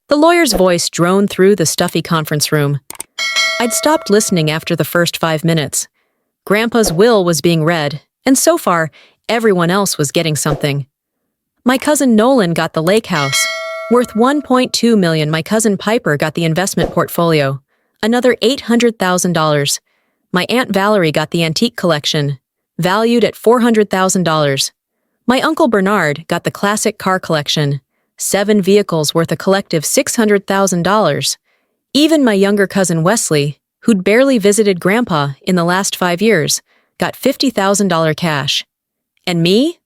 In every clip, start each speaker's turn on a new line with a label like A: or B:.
A: The lawyer's voice droned through the stuffy conference room. I'd stopped listening after the first 5 minutes. Grandpa's will was being read, and so far, everyone else was getting something. My cousin Nolan got the lake house. Worth $1.2 million, my cousin Piper got the investment portfolio. Another $800,000. My Aunt Valerie got the antique collection, valued at $400,000. My Uncle Bernard got the classic car collection, 7 vehicles worth a collective $600,000. Even my younger cousin Wesley, who'd barely visited Grandpa in the last 5 years, got $50,000 cash. And me?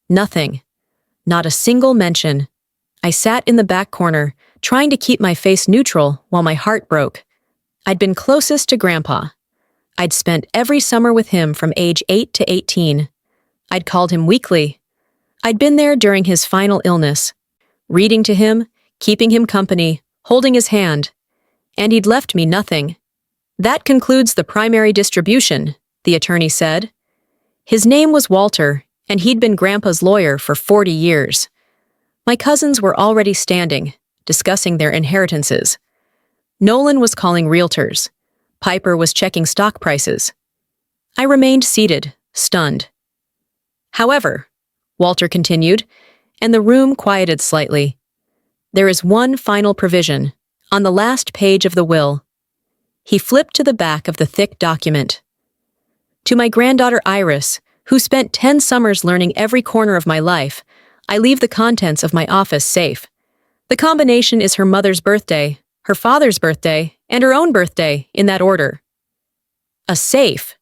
A: Nothing. Not a single mention. I sat in the back corner, trying to keep my face neutral while my heart broke. I'd been closest to Grandpa. I'd spent every summer with him from age 8 to 18. I'd called him weekly. I'd been there during his final illness, reading to him, keeping him company, holding his hand. And he'd left me nothing. That concludes the primary distribution, the attorney said. His name was Walter, and he'd been Grandpa's lawyer for 40 years. My cousins were already standing, discussing their inheritances. Nolan was calling realtors. Piper was checking stock prices. I remained seated, stunned. However, Walter continued, and the room quieted slightly. There is one final provision, on the last page of the will. He flipped to the back of the thick document. To my granddaughter Iris, who spent 10 summers learning every corner of my life, I leave the contents of my office safe. The combination is her mother's birthday, her father's birthday, and her own birthday, in that order. A safe.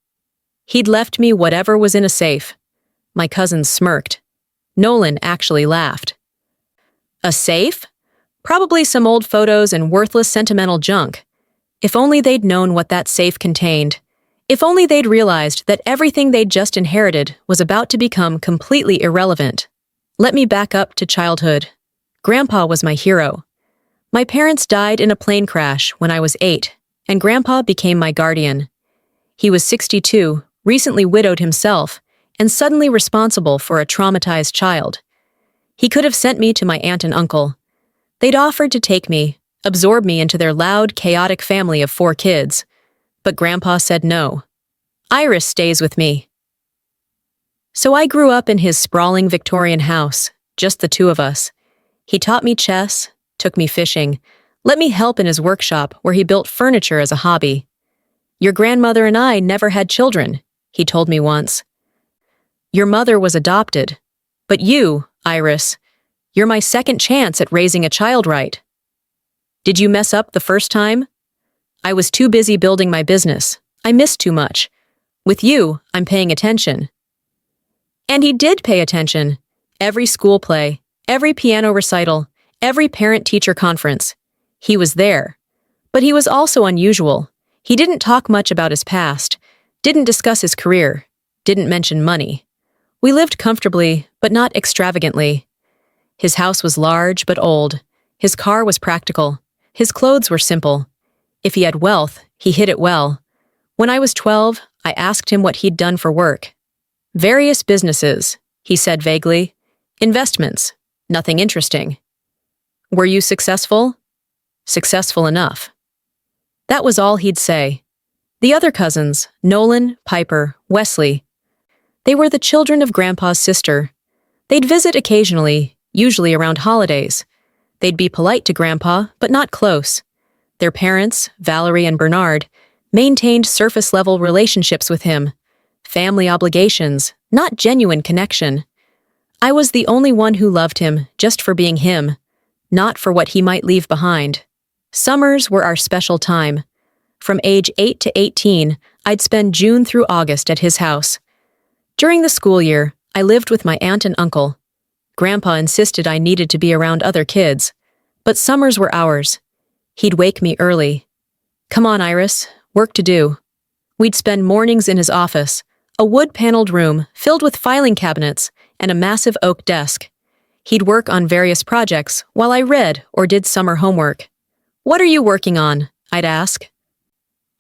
A: He'd left me whatever was in a safe. My cousins smirked. Nolan actually laughed. A safe? Probably some old photos and worthless sentimental junk. If only they'd known what that safe contained. If only they'd realized that everything they'd just inherited was about to become completely irrelevant. Let me back up to childhood. Grandpa was my hero. My parents died in a plane crash when I was 8, and Grandpa became my guardian. He was 62, recently widowed himself, and suddenly responsible for a traumatized child. He could have sent me to my aunt and uncle. They'd offered to take me, absorb me into their loud, chaotic family of 4 kids. But Grandpa said no. Iris stays with me. So I grew up in his sprawling Victorian house, just the 2 of us. He taught me chess, took me fishing, let me help in his workshop where he built furniture as a hobby. Your grandmother and I never had children, he told me once. Your mother was adopted. But you, Iris, you're my second chance at raising a child right. Did you mess up the first time? I was too busy building my business. I missed too much. With you, I'm paying attention. And he did pay attention. Every school play, every piano recital, every parent-teacher conference. He was there. But he was also unusual. He didn't talk much about his past, didn't discuss his career, didn't mention money. We lived comfortably, but not extravagantly. His house was large but old. His car was practical. His clothes were simple. If he had wealth, he hid it well. When I was 12, I asked him what he'd done for work. Various businesses, he said vaguely. Investments. Nothing interesting. Were you successful? Successful enough. That was all he'd say. The other cousins, Nolan, Piper, Wesley, they were the children of Grandpa's sister. They'd visit occasionally, usually around holidays. They'd be polite to Grandpa, but not close. Their parents, Valerie and Bernard, maintained surface-level relationships with him. Family obligations, not genuine connection. I was the only one who loved him just for being him, not for what he might leave behind. Summers were our special time. From age 8 to 18, I'd spend June through August at his house. During the school year, I lived with my aunt and uncle. Grandpa insisted I needed to be around other kids, but summers were ours. He'd wake me early. Come on, Iris, work to do. We'd spend mornings in his office, a wood-paneled room filled with filing cabinets and a massive oak desk. He'd work on various projects while I read or did summer homework. What are you working on? I'd ask.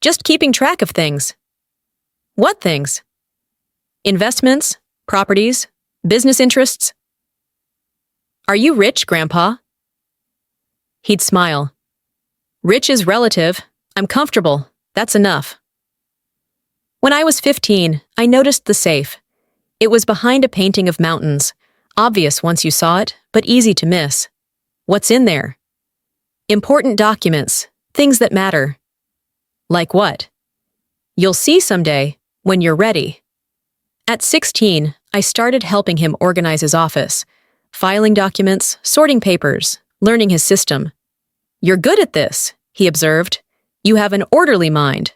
A: Just keeping track of things. What things? Investments, properties, business interests. Are you rich, Grandpa? He'd smile. Rich is relative. I'm comfortable. That's enough. When I was 15, I noticed the safe. It was behind a painting of mountains, obvious once you saw it, but easy to miss. What's in there? Important documents, things that matter. Like what? You'll see someday, when you're ready. At 16, I started helping him organize his office, filing documents, sorting papers, learning his system. You're good at this, he observed. You have an orderly mind.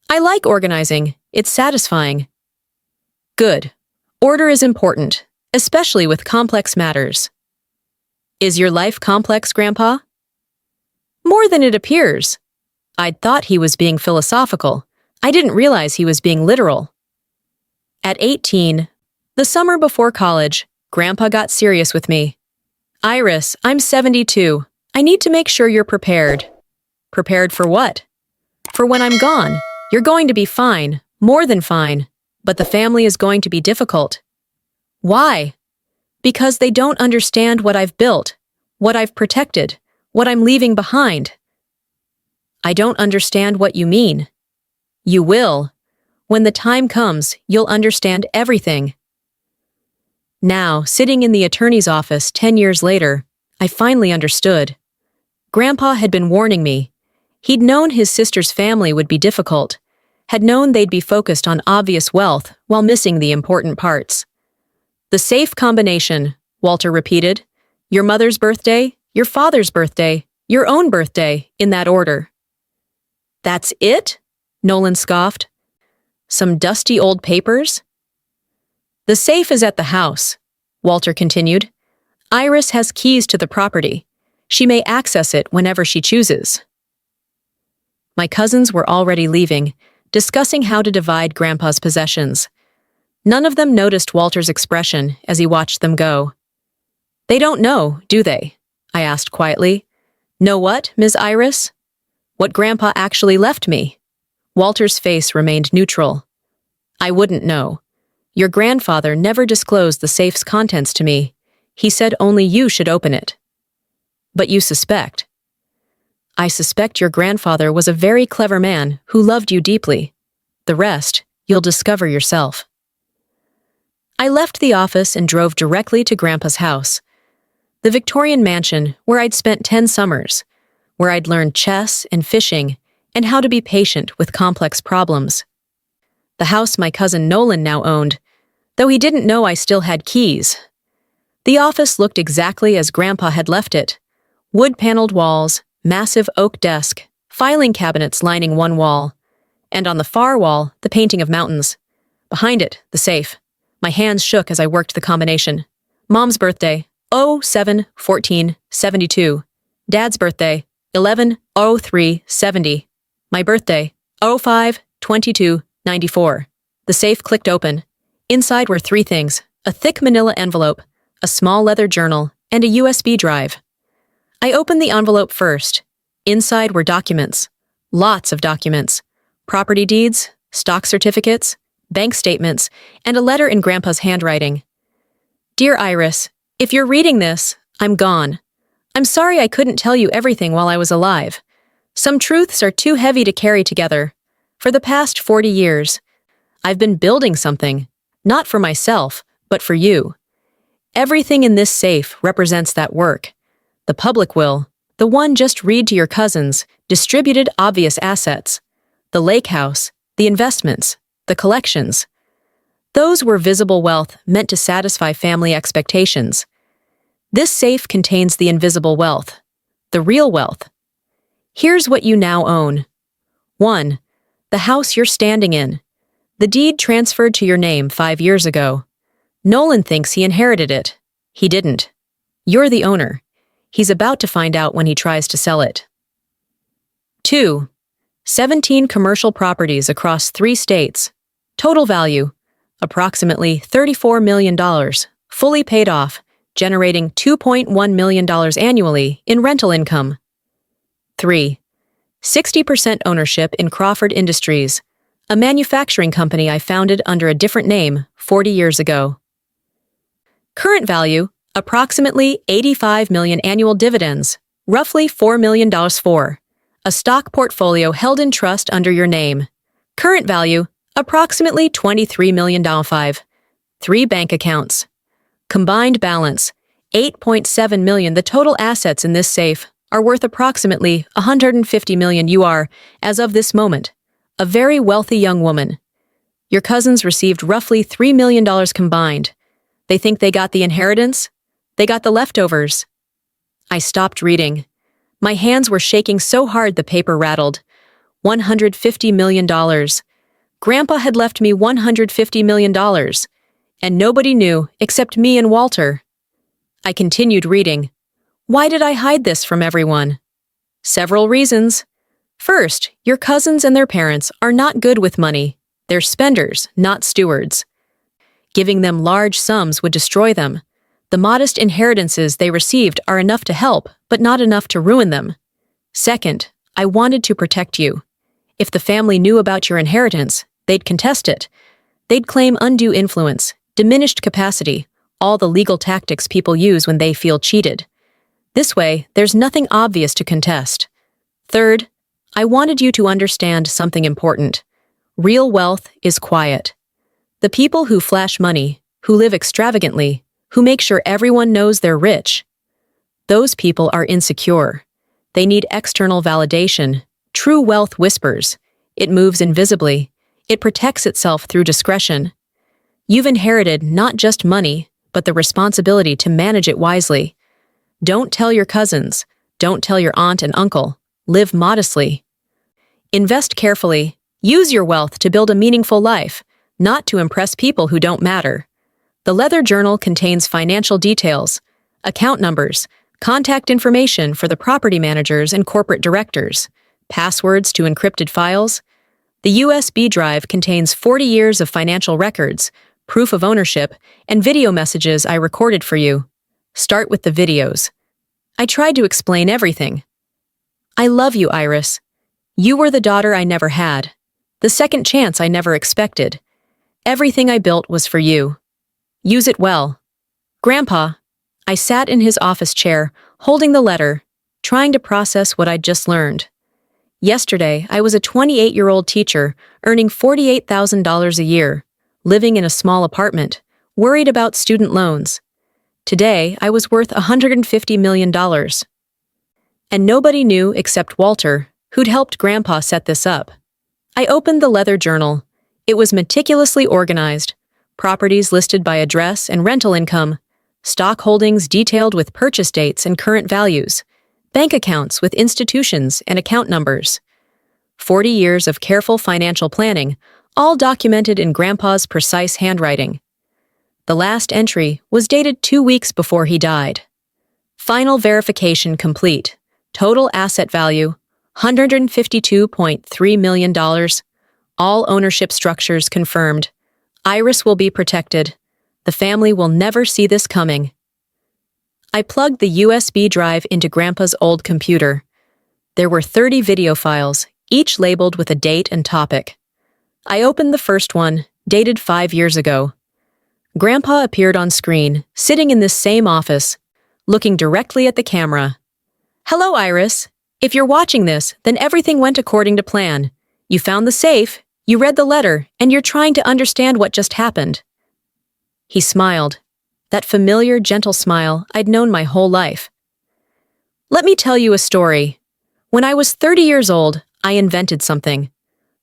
A: I like organizing. It's satisfying. Good. Order is important, especially with complex matters. Is your life complex, Grandpa? More than it appears. I'd thought he was being philosophical. I didn't realize he was being literal. At 18, the summer before college, Grandpa got serious with me. Iris, I'm 72. I need to make sure you're prepared. Prepared for what? For when I'm gone. You're going to be fine, more than fine, but the family is going to be difficult. Why? Because they don't understand what I've built, what I've protected, what I'm leaving behind. I don't understand what you mean. You will. When the time comes, you'll understand everything. Now, sitting in the attorney's office 10 years later, I finally understood. Grandpa had been warning me. He'd known his sister's family would be difficult, had known they'd be focused on obvious wealth while missing the important parts. The safe combination, Walter repeated. Your mother's birthday, your father's birthday, your own birthday, in that order. That's it? Nolan scoffed. Some dusty old papers? The safe is at the house, Walter continued. Iris has keys to the property. She may access it whenever she chooses. My cousins were already leaving, discussing how to divide Grandpa's possessions. None of them noticed Walter's expression as he watched them go. They don't know, do they? I asked quietly. Know what, Ms. Iris? What Grandpa actually left me? Walter's face remained neutral. I wouldn't know. Your grandfather never disclosed the safe's contents to me. He said only you should open it. But you suspect. I suspect your grandfather was a very clever man who loved you deeply. The rest, you'll discover yourself. I left the office and drove directly to Grandpa's house. The Victorian mansion where I'd spent 10 summers, where I'd learned chess and fishing and how to be patient with complex problems. The house my cousin Nolan now owned, though he didn't know I still had keys. The office looked exactly as Grandpa had left it. Wood-paneled walls, massive oak desk, filing cabinets lining one wall, and on the far wall, the painting of mountains. Behind it, the safe. My hands shook as I worked the combination. Mom's birthday, 07-14-72. Dad's birthday, 11-03-70. My birthday, 05-22-94. The safe clicked open. Inside were 3 things: a thick manila envelope, a small leather journal, and a USB drive. I opened the envelope first. Inside were documents. Lots of documents. Property deeds, stock certificates, bank statements, and a letter in Grandpa's handwriting. Dear Iris, if you're reading this, I'm gone. I'm sorry I couldn't tell you everything while I was alive. Some truths are too heavy to carry together. For the past 40 years, I've been building something, not for myself, but for you. Everything in this safe represents that work. The public will, the one just read to your cousins, distributed obvious assets. The lake house, the investments, the collections. Those were visible wealth meant to satisfy family expectations. This safe contains the invisible wealth, the real wealth. Here's what you now own. 1. The house you're standing in. The deed transferred to your name 5 years ago. Nolan thinks he inherited it. He didn't. You're the owner. He's about to find out when he tries to sell it. 2. 17 commercial properties across 3 states. Total value, approximately $34 million, fully paid off, generating $2.1 million annually in rental income. 3. 60% ownership in Crawford Industries, a manufacturing company I founded under a different name 40 years ago. Current value, approximately $85 million annual dividends, roughly $4 million for a stock portfolio held in trust under your name. Current value, approximately $23 million. 3 bank accounts. Combined balance, $8.7 million. The total assets in this safe are worth approximately $150 million. You are, as of this moment, a very wealthy young woman. Your cousins received roughly $3 million combined. They think they got the inheritance? They got the leftovers. I stopped reading. My hands were shaking so hard the paper rattled. $150 million. Grandpa had left me $150 million, and nobody knew except me and Walter. I continued reading. Why did I hide this from everyone? Several reasons. First, your cousins and their parents are not good with money. They're spenders, not stewards. Giving them large sums would destroy them. The modest inheritances they received are enough to help, but not enough to ruin them. Second, I wanted to protect you. If the family knew about your inheritance, they'd contest it. They'd claim undue influence, diminished capacity, all the legal tactics people use when they feel cheated. This way, there's nothing obvious to contest. Third, I wanted you to understand something important. Real wealth is quiet. The people who flash money, who live extravagantly, who make sure everyone knows they're rich, those people are insecure. They need external validation. True wealth whispers. It moves invisibly. It protects itself through discretion. You've inherited not just money, but the responsibility to manage it wisely. Don't tell your cousins. Don't tell your aunt and uncle. Live modestly. Invest carefully. Use your wealth to build a meaningful life, not to impress people who don't matter. The leather journal contains financial details, account numbers, contact information for the property managers and corporate directors, passwords to encrypted files. The USB drive contains 40 years of financial records, proof of ownership, and video messages I recorded for you. Start with the videos. I tried to explain everything. I love you, Iris. You were the daughter I never had, the second chance I never expected. Everything I built was for you. Use it well. Grandpa, I sat in his office chair, holding the letter, trying to process what I'd just learned. Yesterday, I was a 28-year-old teacher, earning $48,000 a year, living in a small apartment, worried about student loans. Today, I was worth $150 million. And nobody knew except Walter, who'd helped Grandpa set this up. I opened the leather journal. It was meticulously organized. Properties listed by address and rental income, stock holdings detailed with purchase dates and current values, bank accounts with institutions and account numbers. 40 years of careful financial planning, all documented in Grandpa's precise handwriting. The last entry was dated 2 weeks before he died. Final verification complete. Total asset value, $152.3 million. All ownership structures confirmed. Iris will be protected. The family will never see this coming. I plugged the USB drive into Grandpa's old computer. There were 30 video files, each labeled with a date and topic. I opened the first one, dated 5 years ago. Grandpa appeared on screen, sitting in this same office, looking directly at the camera. Hello, Iris. If you're watching this, then everything went according to plan. You found the safe, you read the letter, and you're trying to understand what just happened. He smiled. That familiar, gentle smile I'd known my whole life. Let me tell you a story. When I was 30 years old, I invented something.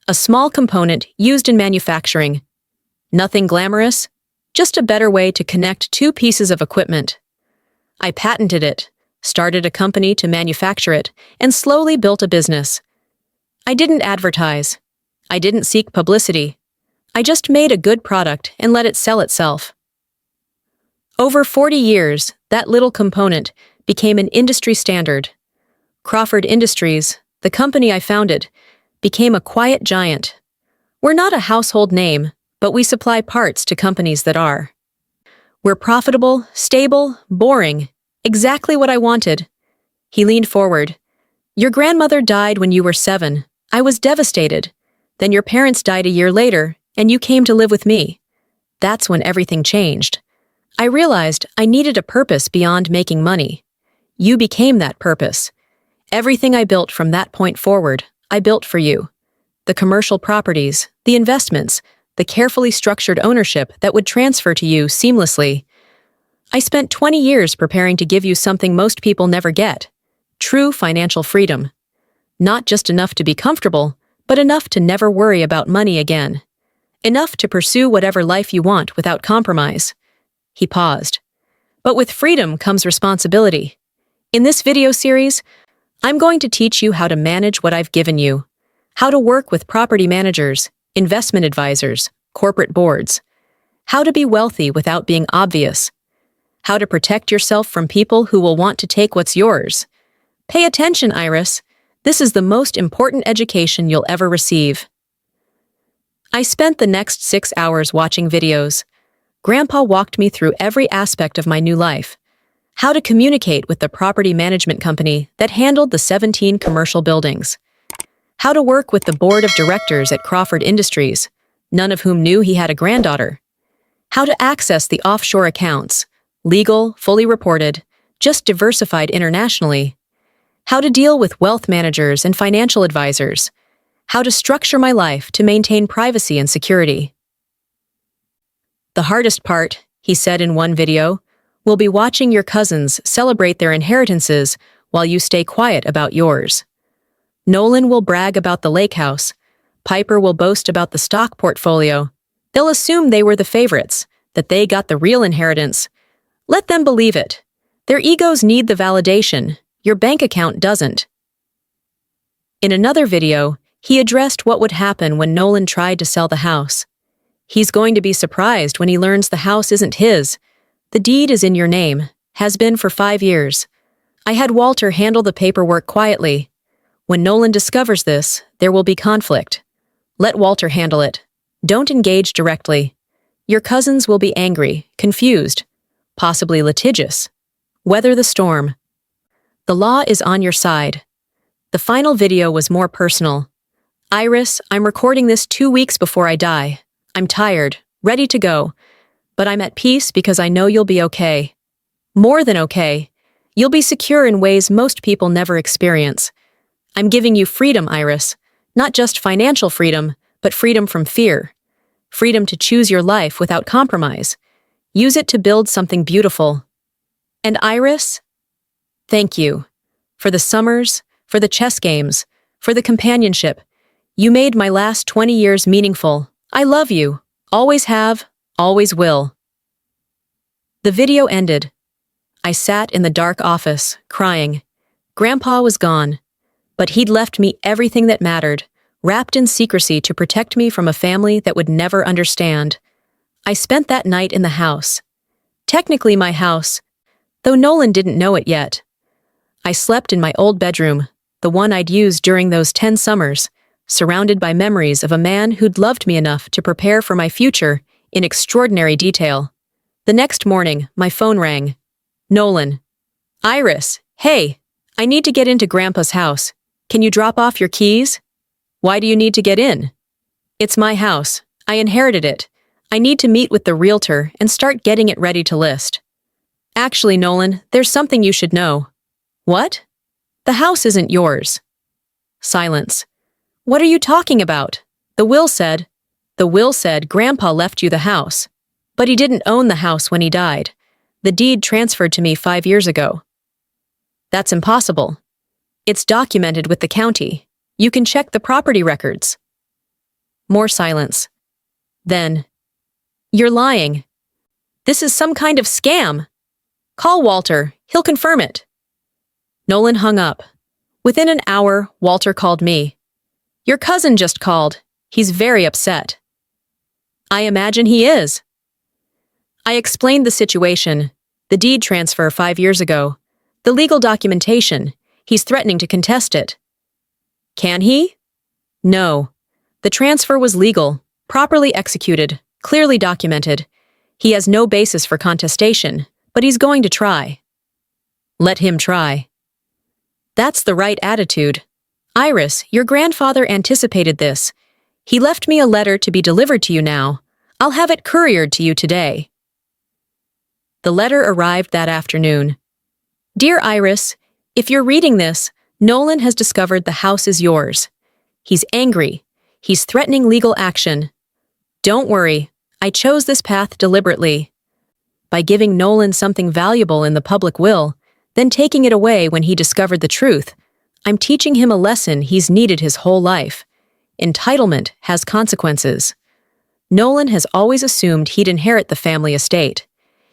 A: A small component used in manufacturing. Nothing glamorous, just a better way to connect two pieces of equipment. I patented it, started a company to manufacture it, and slowly built a business. I didn't advertise. I didn't seek publicity. I just made a good product and let it sell itself. Over 40 years, that little component became an industry standard. Crawford Industries, the company I founded, became a quiet giant. We're not a household name, but we supply parts to companies that are. We're profitable, stable, boring, exactly what I wanted. He leaned forward. Your grandmother died when you were 7. I was devastated. Then your parents died a year later, and you came to live with me. That's when everything changed. I realized I needed a purpose beyond making money. You became that purpose. Everything I built from that point forward, I built for you. The commercial properties, the investments, the carefully structured ownership that would transfer to you seamlessly. I spent 20 years preparing to give you something most people never get. True financial freedom. Not just enough to be comfortable, but enough to never worry about money again. Enough to pursue whatever life you want without compromise. He paused. But with freedom comes responsibility. In this video series, I'm going to teach you how to manage what I've given you, how to work with property managers, investment advisors, corporate boards, how to be wealthy without being obvious, how to protect yourself from people who will want to take what's yours. Pay attention, Iris. This is the most important education you'll ever receive. I spent the next 6 hours watching videos. Grandpa walked me through every aspect of my new life. How to communicate with the property management company that handled the 17 commercial buildings. How to work with the board of directors at Crawford Industries, none of whom knew he had a granddaughter. How to access the offshore accounts, legal, fully reported, just diversified internationally. How to deal with wealth managers and financial advisors. How to structure my life to maintain privacy and security. The hardest part, he said in one video, will be watching your cousins celebrate their inheritances while you stay quiet about yours. Nolan will brag about the lake house. Piper will boast about the stock portfolio. They'll assume they were the favorites, that they got the real inheritance. Let them believe it. Their egos need the validation. Your bank account doesn't. In another video, he addressed what would happen when Nolan tried to sell the house. He's going to be surprised when he learns the house isn't his. The deed is in your name, has been for 5 years. I had Walter handle the paperwork quietly. When Nolan discovers this, there will be conflict. Let Walter handle it. Don't engage directly. Your cousins will be angry, confused, possibly litigious. Weather the storm. The law is on your side. The final video was more personal. Iris, I'm recording this 2 weeks before I die. I'm tired, ready to go. But I'm at peace because I know you'll be okay. More than okay. You'll be secure in ways most people never experience. I'm giving you freedom, Iris. Not just financial freedom, but freedom from fear. Freedom to choose your life without compromise. Use it to build something beautiful. And Iris? Thank you. For the summers, for the chess games, for the companionship. You made my last 20 years meaningful. I love you. Always have. Always will. The video ended. I sat in the dark office, crying. Grandpa was gone, but he'd left me everything that mattered, wrapped in secrecy to protect me from a family that would never understand. I spent that night in the house. Technically my house, though Nolan didn't know it yet. I slept in my old bedroom, the one I'd used during those 10 summers, surrounded by memories of a man who'd loved me enough to prepare for my future in extraordinary detail. The next morning, my phone rang. Nolan. Iris, hey, I need to get into Grandpa's house. Can you drop off your keys? Why do you need to get in? It's my house. I inherited it. I need to meet with the realtor and start getting it ready to list. Actually, Nolan, there's something you should know. What? The house isn't yours. Silence. What are you talking about? The will said Grandpa left you the house. But he didn't own the house when he died. The deed transferred to me 5 years ago. That's impossible. It's documented with the county. You can check the property records. More silence. Then, you're lying. This is some kind of scam. Call Walter. He'll confirm it. Nolan hung up. Within an hour, Walter called me. Your cousin just called. He's very upset. I imagine he is. I explained the situation. The deed transfer 5 years ago. The legal documentation. He's threatening to contest it. Can he? No. The transfer was legal, properly executed, clearly documented. He has no basis for contestation, but he's going to try. Let him try. That's the right attitude. Iris, your grandfather anticipated this. He left me a letter to be delivered to you now. I'll have it couriered to you today. The letter arrived that afternoon. Dear Iris, if you're reading this, Nolan has discovered the house is yours. He's angry. He's threatening legal action. Don't worry, I chose this path deliberately. By giving Nolan something valuable in the public will, then taking it away when he discovered the truth, I'm teaching him a lesson he's needed his whole life. Entitlement has consequences. Nolan has always assumed he'd inherit the family estate.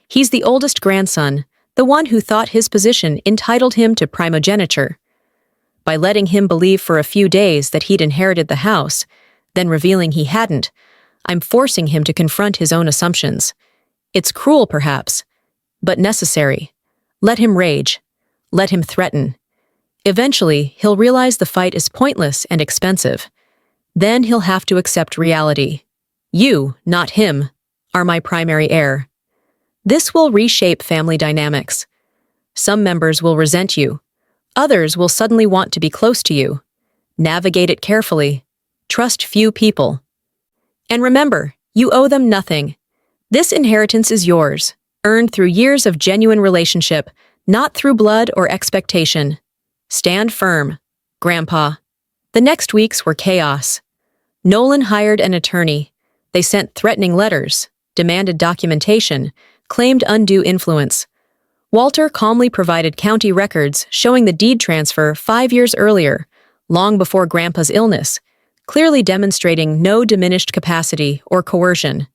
A: He's the oldest grandson, the one who thought his position entitled him to primogeniture. By letting him believe for a few days that he'd inherited the house, then revealing he hadn't, I'm forcing him to confront his own assumptions. It's cruel, perhaps, but necessary. Let him rage. Let him threaten. Eventually, he'll realize the fight is pointless and expensive. Then he'll have to accept reality. You, not him, are my primary heir. This will reshape family dynamics. Some members will resent you. Others will suddenly want to be close to you. Navigate it carefully. Trust few people. And remember, you owe them nothing. This inheritance is yours, earned through years of genuine relationship, not through blood or expectation. Stand firm, Grandpa. The next weeks were chaos. Nolan hired an attorney. They sent threatening letters, demanded documentation, claimed undue influence. Walter calmly provided county records showing the deed transfer 5 years earlier, long before Grandpa's illness, clearly demonstrating no diminished capacity or coercion.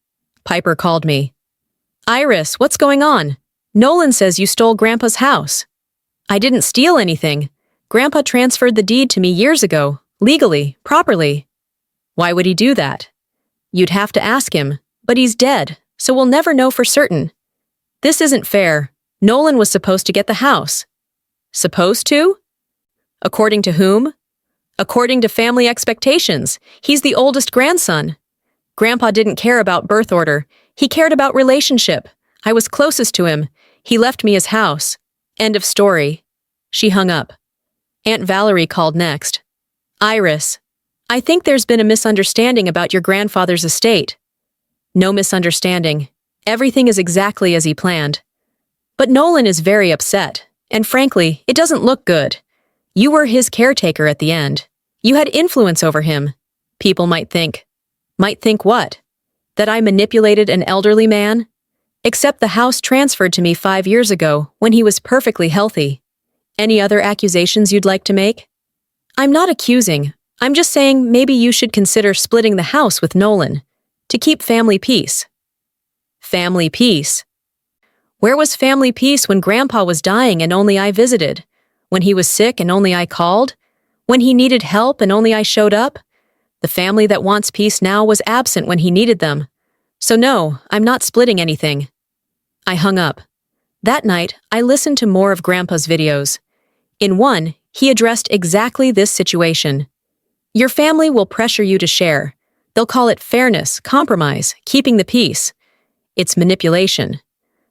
A: Piper called me. Iris, what's going on? Nolan says you stole Grandpa's house. I didn't steal anything. Grandpa transferred the deed to me years ago, legally, properly. Why would he do that? You'd have to ask him, but he's dead, so we'll never know for certain. This isn't fair. Nolan was supposed to get the house. Supposed to? According to whom? According to family expectations. He's the oldest grandson. Grandpa didn't care about birth order. He cared about relationship. I was closest to him. He left me his house. End of story. She hung up. Aunt Valerie called next. Iris, I think there's been a misunderstanding about your grandfather's estate. No misunderstanding. Everything is exactly as he planned. But Nolan is very upset, and frankly, it doesn't look good. You were his caretaker at the end. You had influence over him. People might think. Might think what? That I manipulated an elderly man? Except the house transferred to me 5 years ago, when he was perfectly healthy. Any other accusations you'd like to make? I'm not accusing. I'm just saying maybe you should consider splitting the house with Nolan, to keep family peace. Family peace? Where was family peace when Grandpa was dying and only I visited? When he was sick and only I called? When he needed help and only I showed up? The family that wants peace now was absent when he needed them. So no, I'm not splitting anything. I hung up. That night, I listened to more of Grandpa's videos. In one, he addressed exactly this situation. Your family will pressure you to share. They'll call it fairness, compromise, keeping the peace. It's manipulation.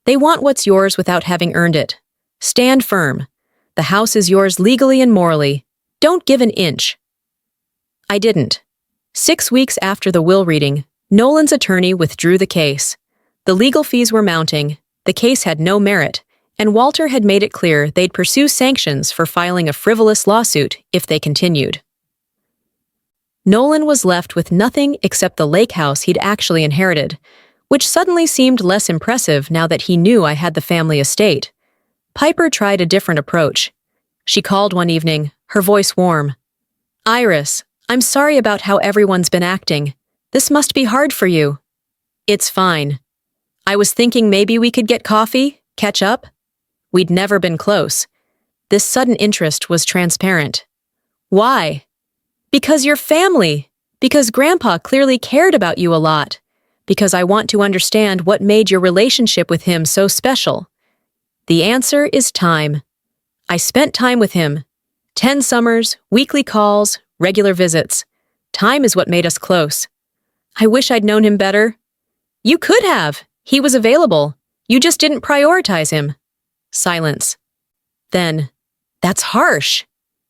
A: They want what's yours without having earned it. Stand firm. The house is yours legally and morally. Don't give an inch. I didn't. 6 weeks after the will reading, Nolan's attorney withdrew the case. The legal fees were mounting, the case had no merit, and Walter had made it clear they'd pursue sanctions for filing a frivolous lawsuit if they continued. Nolan was left with nothing except the lake house he'd actually inherited, which suddenly seemed less impressive now that he knew I had the family estate. Piper tried a different approach. She called one evening, her voice warm. Iris, I'm sorry about how everyone's been acting. This must be hard for you. It's fine. I was thinking maybe we could get coffee, catch up. We'd never been close. This sudden interest was transparent. Why? Because you're family. Because Grandpa clearly cared about you a lot. Because I want to understand what made your relationship with him so special. The answer is time. I spent time with him. 10 summers, weekly calls, regular visits. Time is what made us close. I wish I'd known him better. You could have. He was available. You just didn't prioritize him. Silence. Then, that's harsh.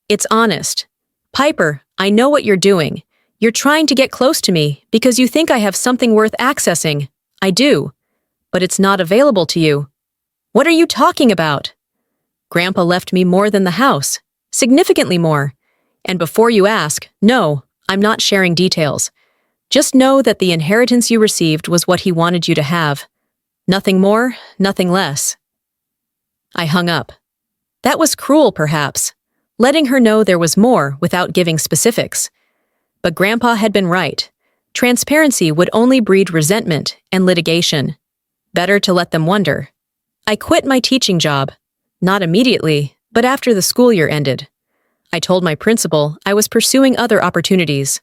A: It's honest. Piper, I know what you're doing. You're trying to get close to me because you think I have something worth accessing. I do. But it's not available to you. What are you talking about? Grandpa left me more than the house, significantly more. And before you ask, no, I'm not sharing details. Just know that the inheritance you received was what he wanted you to have. Nothing more, nothing less. I hung up. That was cruel, perhaps, letting her know there was more without giving specifics. But Grandpa had been right. Transparency would only breed resentment and litigation. Better to let them wonder. I quit my teaching job. Not immediately, but after the school year ended. I told my principal I was pursuing other opportunities.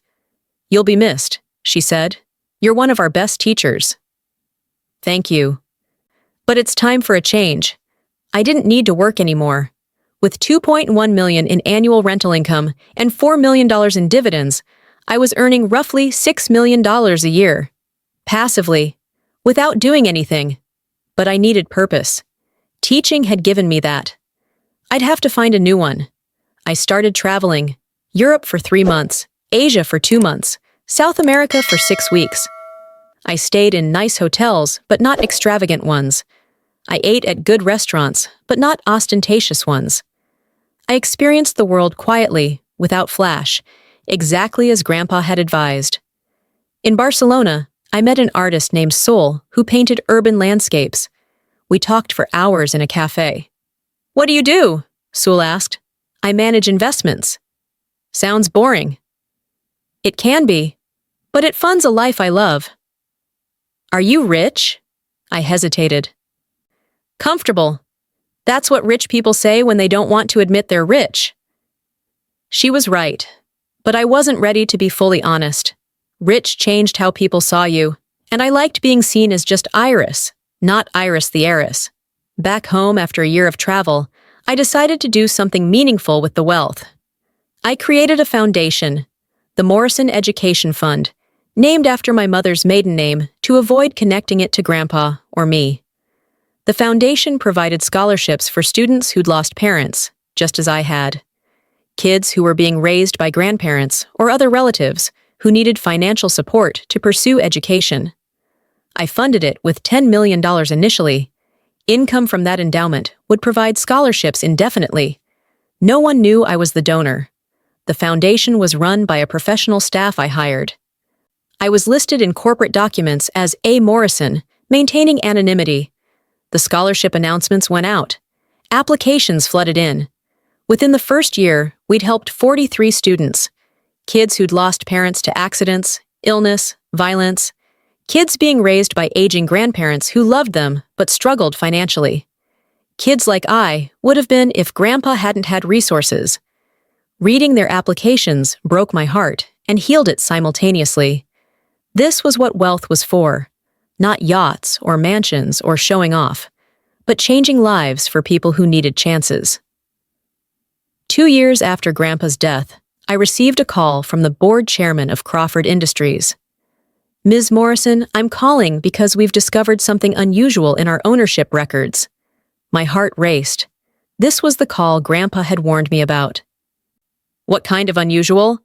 A: "You'll be missed," she said. "You're one of our best teachers." Thank you. But it's time for a change. I didn't need to work anymore. With $2.1 million in annual rental income and $4 million in dividends, I was earning roughly $6 million a year. Passively, without doing anything. But I needed purpose. Teaching had given me that. I'd have to find a new one. I started traveling. Europe for 3 months, Asia for 2 months, South America for 6 weeks. I stayed in nice hotels, but not extravagant ones. I ate at good restaurants, but not ostentatious ones. I experienced the world quietly, without flash, exactly as Grandpa had advised. In Barcelona, I met an artist named Sol who painted urban landscapes. We talked for hours in a cafe. "What do you do?" Sol asked. "I manage investments." Sounds boring. It can be, but it funds a life I love. Are you rich? I hesitated. Comfortable. That's what rich people say when they don't want to admit they're rich. She was right, but I wasn't ready to be fully honest. Rich changed how people saw you, and I liked being seen as just Iris, not Iris the heiress. Back home after a year of travel, I decided to do something meaningful with the wealth. I created a foundation, the Morrison Education Fund, named after my mother's maiden name to avoid connecting it to Grandpa or me. The foundation provided scholarships for students who'd lost parents, just as I had. Kids who were being raised by grandparents or other relatives who needed financial support to pursue education. I funded it with $10 million initially. Income from that endowment would provide scholarships indefinitely. No one knew I was the donor. The foundation was run by a professional staff I hired. I was listed in corporate documents as A. Morrison, maintaining anonymity. The scholarship announcements went out. Applications flooded in. Within the first year, we'd helped 43 students. Kids who'd lost parents to accidents, illness, violence. Kids being raised by aging grandparents who loved them but struggled financially. Kids like I would have been if Grandpa hadn't had resources. Reading their applications broke my heart and healed it simultaneously. This was what wealth was for. Not yachts or mansions or showing off, but changing lives for people who needed chances. 2 years after Grandpa's death, I received a call from the board chairman of Crawford Industries. "Ms. Morrison, I'm calling because we've discovered something unusual in our ownership records." My heart raced. This was the call Grandpa had warned me about. "What kind of unusual?"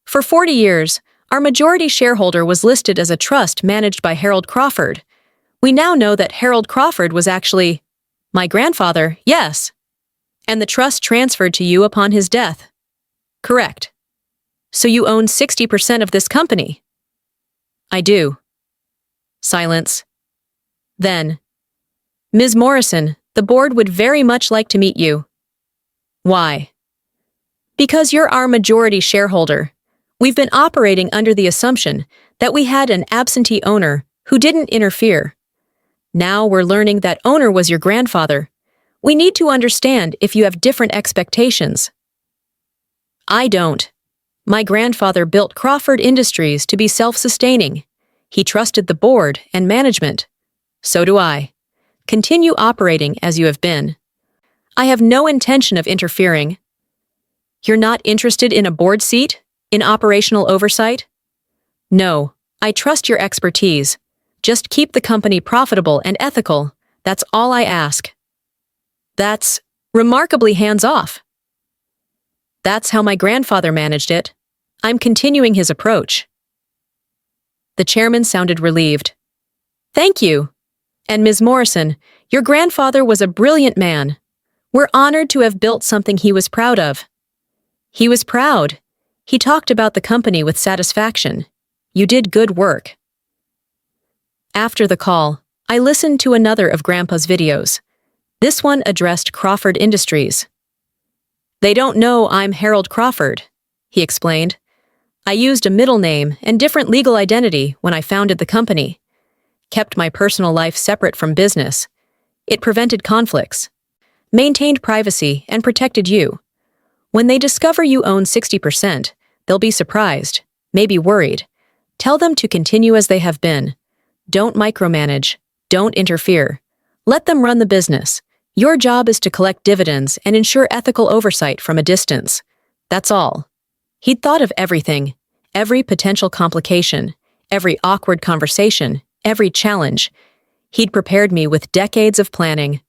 A: "For 40 years, our majority shareholder was listed as a trust managed by Harold Crawford. We now know that Harold Crawford was actually my grandfather, yes. And the trust transferred to you upon his death." "Correct. So you own 60% of this company?" "I do." Silence. Then, "Ms. Morrison, the board would very much like to meet you." "Why?" "Because you're our majority shareholder. We've been operating under the assumption that we had an absentee owner who didn't interfere. Now we're learning that owner was your grandfather. We need to understand if you have different expectations." "I don't. My grandfather built Crawford Industries to be self-sustaining. He trusted the board and management. So do I. Continue operating as you have been. I have no intention of interfering." "You're not interested in a board seat? In operational oversight?" "No, I trust your expertise. Just keep the company profitable and ethical. That's all I ask." "That's remarkably hands-off." "That's how my grandfather managed it. I'm continuing his approach." The chairman sounded relieved. "Thank you. And Ms. Morrison, your grandfather was a brilliant man. We're honored to have built something he was proud of. He was proud. He talked about the company with satisfaction. You did good work. After the call, I listened to another of Grandpa's videos. This one addressed Crawford Industries. They don't know I'm Harold Crawford, he explained. I used a middle name and different legal identity when I founded the company. Kept my personal life separate from business. It prevented conflicts. Maintained privacy and protected you. When they discover you own 60%, they'll be surprised, maybe worried. Tell them to continue as they have been. Don't micromanage. Don't interfere. Let them run the business. Your job is to collect dividends and ensure ethical oversight from a distance. That's all. He'd thought of everything, every potential complication, every awkward conversation, every challenge. He'd prepared me with decades of planning.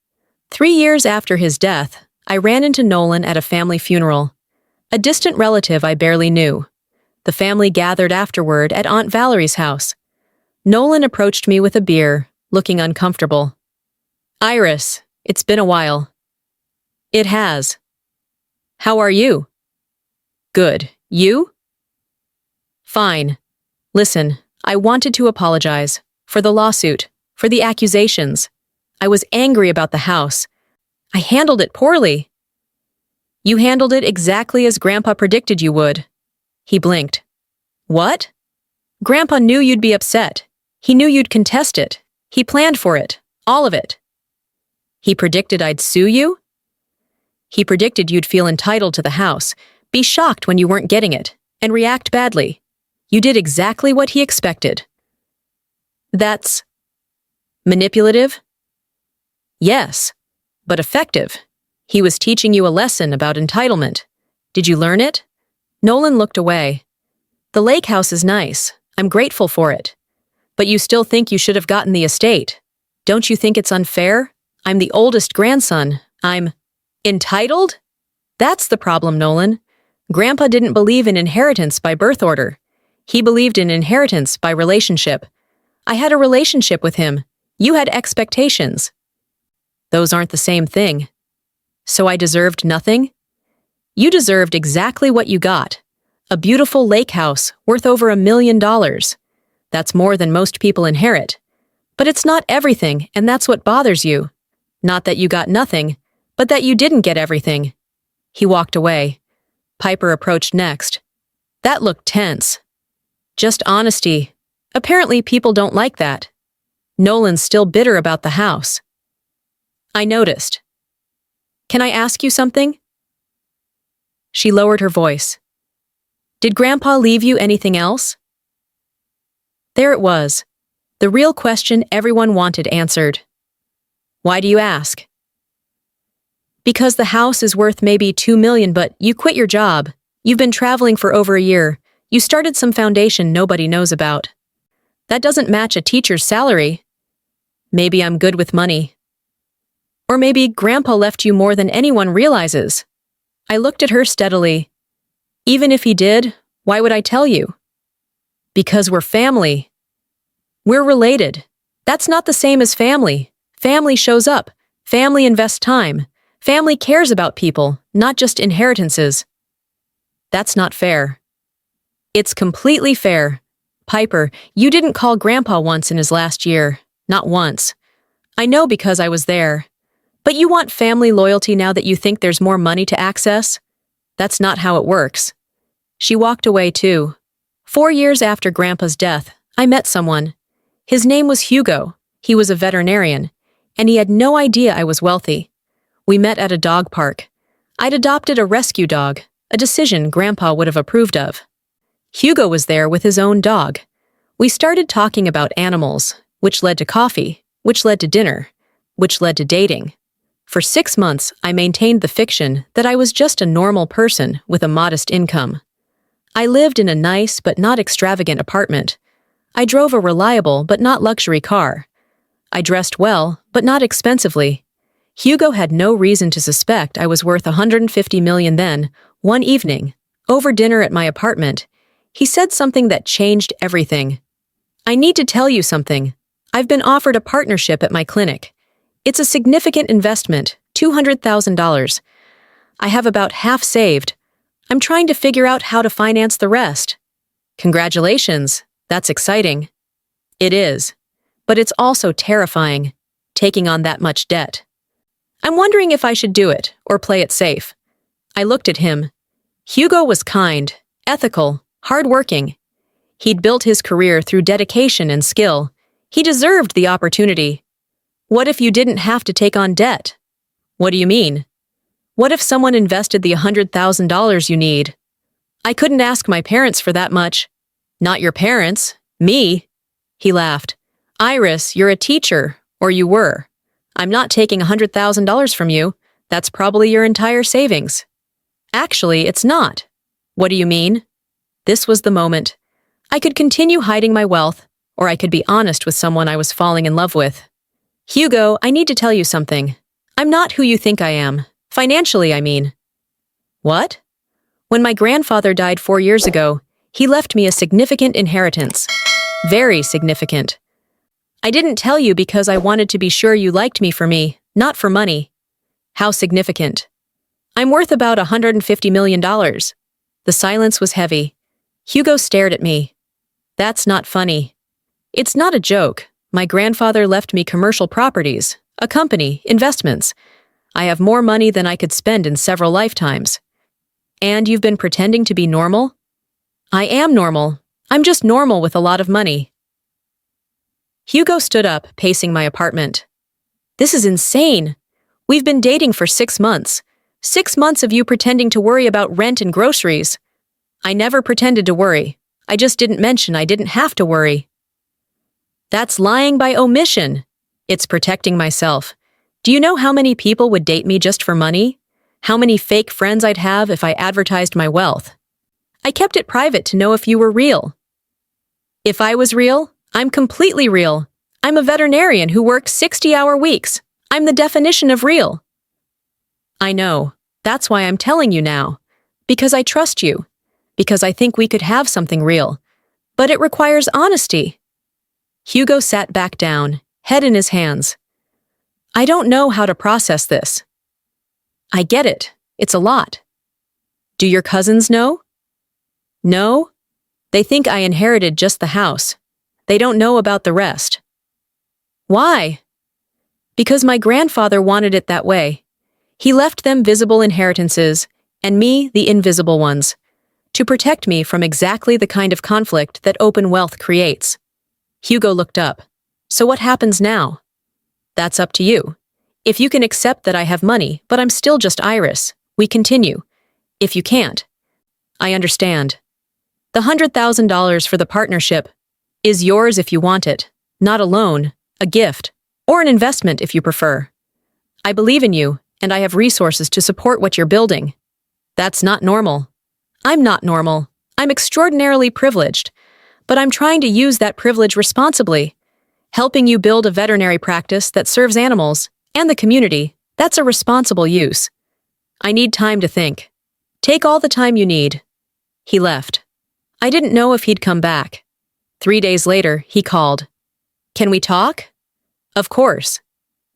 A: 3 years after his death, I ran into Nolan at a family funeral. A distant relative I barely knew. The family gathered afterward at Aunt Valerie's house. Nolan approached me with a beer, looking uncomfortable. Iris, it's been a while. It has. How are you? Good. You? Fine. Listen, I wanted to apologize. For the lawsuit. For the accusations. I was angry about the house. I handled it poorly. You handled it exactly as Grandpa predicted you would. He blinked. What? Grandpa knew you'd be upset. He knew you'd contest it. He planned for it. All of it. He predicted I'd sue you? He predicted you'd feel entitled to the house, be shocked when you weren't getting it, and react badly. You did exactly what he expected. That's manipulative? Yes, but effective. He was teaching you a lesson about entitlement. Did you learn it? Nolan looked away. The lake house is nice. I'm grateful for it. But you still think you should have gotten the estate. Don't you think it's unfair? I'm the oldest grandson. I'm entitled? That's the problem, Nolan. Grandpa didn't believe in inheritance by birth order. He believed in inheritance by relationship. I had a relationship with him. You had expectations. Those aren't the same thing. So I deserved nothing? You deserved exactly what you got. A beautiful lake house worth over $1 million. That's more than most people inherit. But it's not everything, and that's what bothers you. Not that you got nothing, but that you didn't get everything. He walked away. Piper approached next. That looked tense. Just honesty. Apparently people don't like that. Nolan's still bitter about the house. I noticed. Can I ask you something? She lowered her voice. Did Grandpa leave you anything else? There it was. The real question everyone wanted answered. Why do you ask? Because the house is worth maybe $2 million, but you quit your job. You've been traveling for over a year. You started some foundation nobody knows about. That doesn't match a teacher's salary. Maybe I'm good with money. Or maybe Grandpa left you more than anyone realizes. I looked at her steadily. Even if he did, why would I tell you? Because we're family. We're related. That's not the same as family. Family shows up. Family invests time. Family cares about people, not just inheritances. That's not fair. It's completely fair. Piper, you didn't call Grandpa once in his last year. Not once. I know because I was there. But you want family loyalty now that you think there's more money to access? That's not how it works. She walked away too. 4 years after Grandpa's death, I met someone. His name was Hugo. He was a veterinarian, and he had no idea I was wealthy. We met at a dog park. I'd adopted a rescue dog, a decision Grandpa would have approved of. Hugo was there with his own dog. We started talking about animals, which led to coffee, which led to dinner, which led to dating. For 6 months, I maintained the fiction that I was just a normal person with a modest income. I lived in a nice but not extravagant apartment. I drove a reliable but not luxury car. I dressed well, but not expensively. Hugo had no reason to suspect I was worth $150 million then. One evening, over dinner at my apartment, he said something that changed everything. I need to tell you something. I've been offered a partnership at my clinic. It's a significant investment, $200,000. I have about half saved. I'm trying to figure out how to finance the rest. Congratulations. That's exciting. It is. But it's also terrifying, taking on that much debt. I'm wondering if I should do it or play it safe. I looked at him. Hugo was kind, ethical, hardworking. He'd built his career through dedication and skill. He deserved the opportunity. What if you didn't have to take on debt? What do you mean? What if someone invested the $100,000 you need? I couldn't ask my parents for that much. Not your parents, me. He laughed. Iris, you're a teacher, or you were. I'm not taking $100,000 from you. That's probably your entire savings. Actually, it's not. What do you mean? This was the moment. I could continue hiding my wealth, or I could be honest with someone I was falling in love with. Hugo, I need to tell you something. I'm not who you think I am. Financially, I mean. What? When my grandfather died 4 years ago, he left me a significant inheritance. Very significant. I didn't tell you because I wanted to be sure you liked me for me, not for money. How significant? I'm worth about $150 million. The silence was heavy. Hugo stared at me. That's not funny. It's not a joke. My grandfather left me commercial properties, a company, investments. I have more money than I could spend in several lifetimes. And you've been pretending to be normal? I am normal. I'm just normal with a lot of money. Hugo stood up, pacing my apartment. This is insane. We've been dating for 6 months. 6 months of you pretending to worry about rent and groceries. I never pretended to worry. I just didn't mention I didn't have to worry. That's lying by omission. It's protecting myself. Do you know how many people would date me just for money? How many fake friends I'd have if I advertised my wealth? I kept it private to know if you were real. If I was real, I'm completely real. I'm a veterinarian who works 60-hour weeks. I'm the definition of real. I know. That's why I'm telling you now. Because I trust you. Because I think we could have something real. But it requires honesty. Hugo sat back down, head in his hands. I don't know how to process this. I get it. It's a lot. Do your cousins know? No? They think I inherited just the house. They don't know about the rest. Why? Because my grandfather wanted it that way. He left them visible inheritances, and me the invisible ones, to protect me from exactly the kind of conflict that open wealth creates. Hugo looked up. So what happens now? That's up to you. If you can accept that I have money, but I'm still just Iris, we continue. If you can't, I understand. The $100,000 for the partnership is yours if you want it, not a loan, a gift, or an investment if you prefer. I believe in you, and I have resources to support what you're building. That's not normal. I'm not normal. I'm extraordinarily privileged, but I'm trying to use that privilege responsibly. Helping you build a veterinary practice that serves animals and the community, that's a responsible use. I need time to think. Take all the time you need. He left. I didn't know if he'd come back. 3 days later, he called. Can we talk? Of course.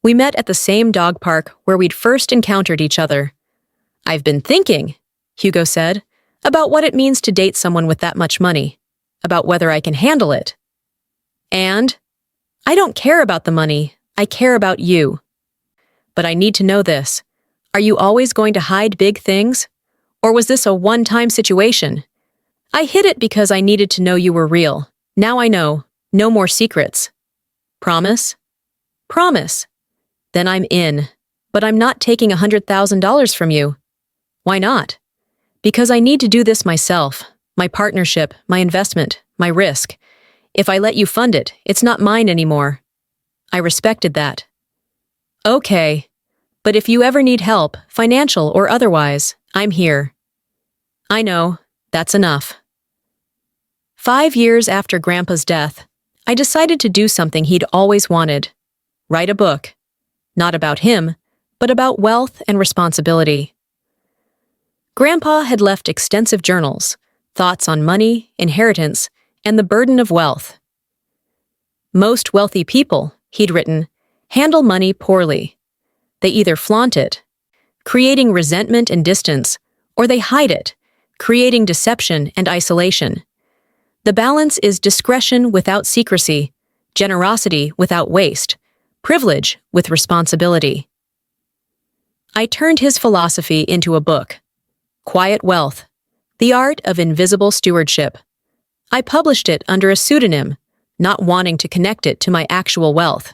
A: We met at the same dog park where we'd first encountered each other. I've been thinking, Hugo said, about what it means to date someone with that much money, about whether I can handle it. And? I don't care about the money, I care about you. But I need to know this. Are you always going to hide big things? Or was this a one-time situation? I hid it because I needed to know you were real. Now I know. No more secrets. Promise? Promise. Then I'm in. But I'm not taking $100,000 from you. Why not? Because I need to do this myself. My partnership, my investment, my risk. If I let you fund it, it's not mine anymore. I respected that. Okay. But if you ever need help, financial or otherwise, I'm here. I know. That's enough. 5 years after Grandpa's death, I decided to do something he'd always wanted. Write a book. Not about him, but about wealth and responsibility. Grandpa had left extensive journals, thoughts on money, inheritance, and the burden of wealth. Most wealthy people, he'd written, handle money poorly. They either flaunt it, creating resentment and distance, or they hide it, creating deception and isolation. The balance is discretion without secrecy, generosity without waste, privilege with responsibility. I turned his philosophy into a book, Quiet Wealth, The Art of Invisible Stewardship. I published it under a pseudonym, not wanting to connect it to my actual wealth.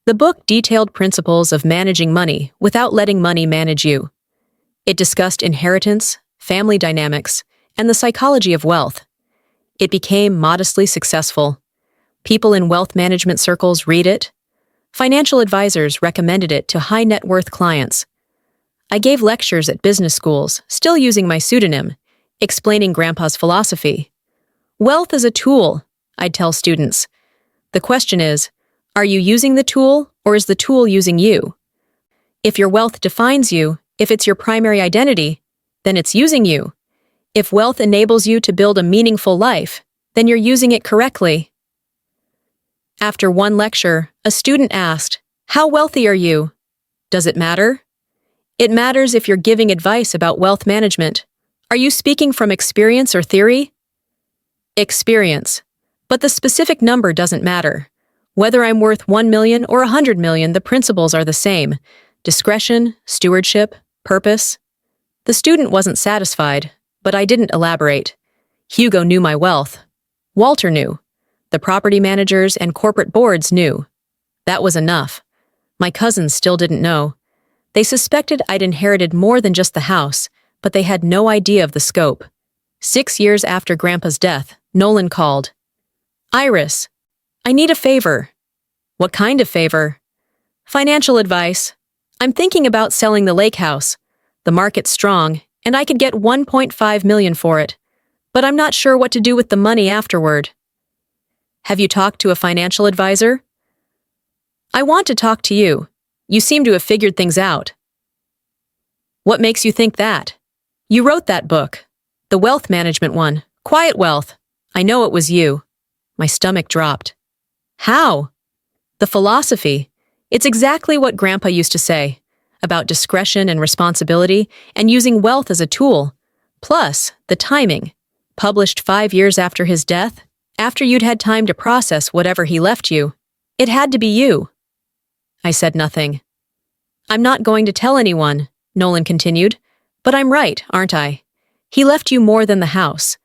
A: The book detailed principles of managing money without letting money manage you. It discussed inheritance, family dynamics, and the psychology of wealth. It became modestly successful. People in wealth management circles read it. Financial advisors recommended it to high net worth clients. I gave lectures at business schools, still using my pseudonym, explaining Grandpa's philosophy. Wealth is a tool, I'd tell students. The question is, are you using the tool, or is the tool using you? If your wealth defines you, if it's your primary identity, then it's using you. If wealth enables you to build a meaningful life, then you're using it correctly. After one lecture, a student asked, "How wealthy are you? Does it matter?" It matters if you're giving advice about wealth management. Are you speaking from experience or theory? Experience. But the specific number doesn't matter. Whether I'm worth 1 million or 100 million, the principles are the same. Discretion, stewardship, purpose. The student wasn't satisfied, but I didn't elaborate. Hugo knew my wealth. Walter knew. The property managers and corporate boards knew. That was enough. My cousins still didn't know. They suspected I'd inherited more than just the house, but they had no idea of the scope. 6 years after Grandpa's death, Nolan called. "Iris, I need a favor." "What kind of favor?" "Financial advice. I'm thinking about selling the lake house. The market's strong, and I could get 1.5 million for it. But I'm not sure what to do with the money afterward." "Have you talked to a financial advisor?" "I want to talk to you. You seem to have figured things out." "What makes you think that?" "You wrote that book. The wealth management one. Quiet Wealth. I know it was you." My stomach dropped. "How?" "The philosophy. It's exactly what Grandpa used to say, about discretion and responsibility and using wealth as a tool. Plus, the timing. Published 5 years after his death, after you'd had time to process whatever he left you. It had to be you." I said nothing. "I'm not going to tell anyone," Nolan continued. "But I'm right, aren't I? He left you more than the house.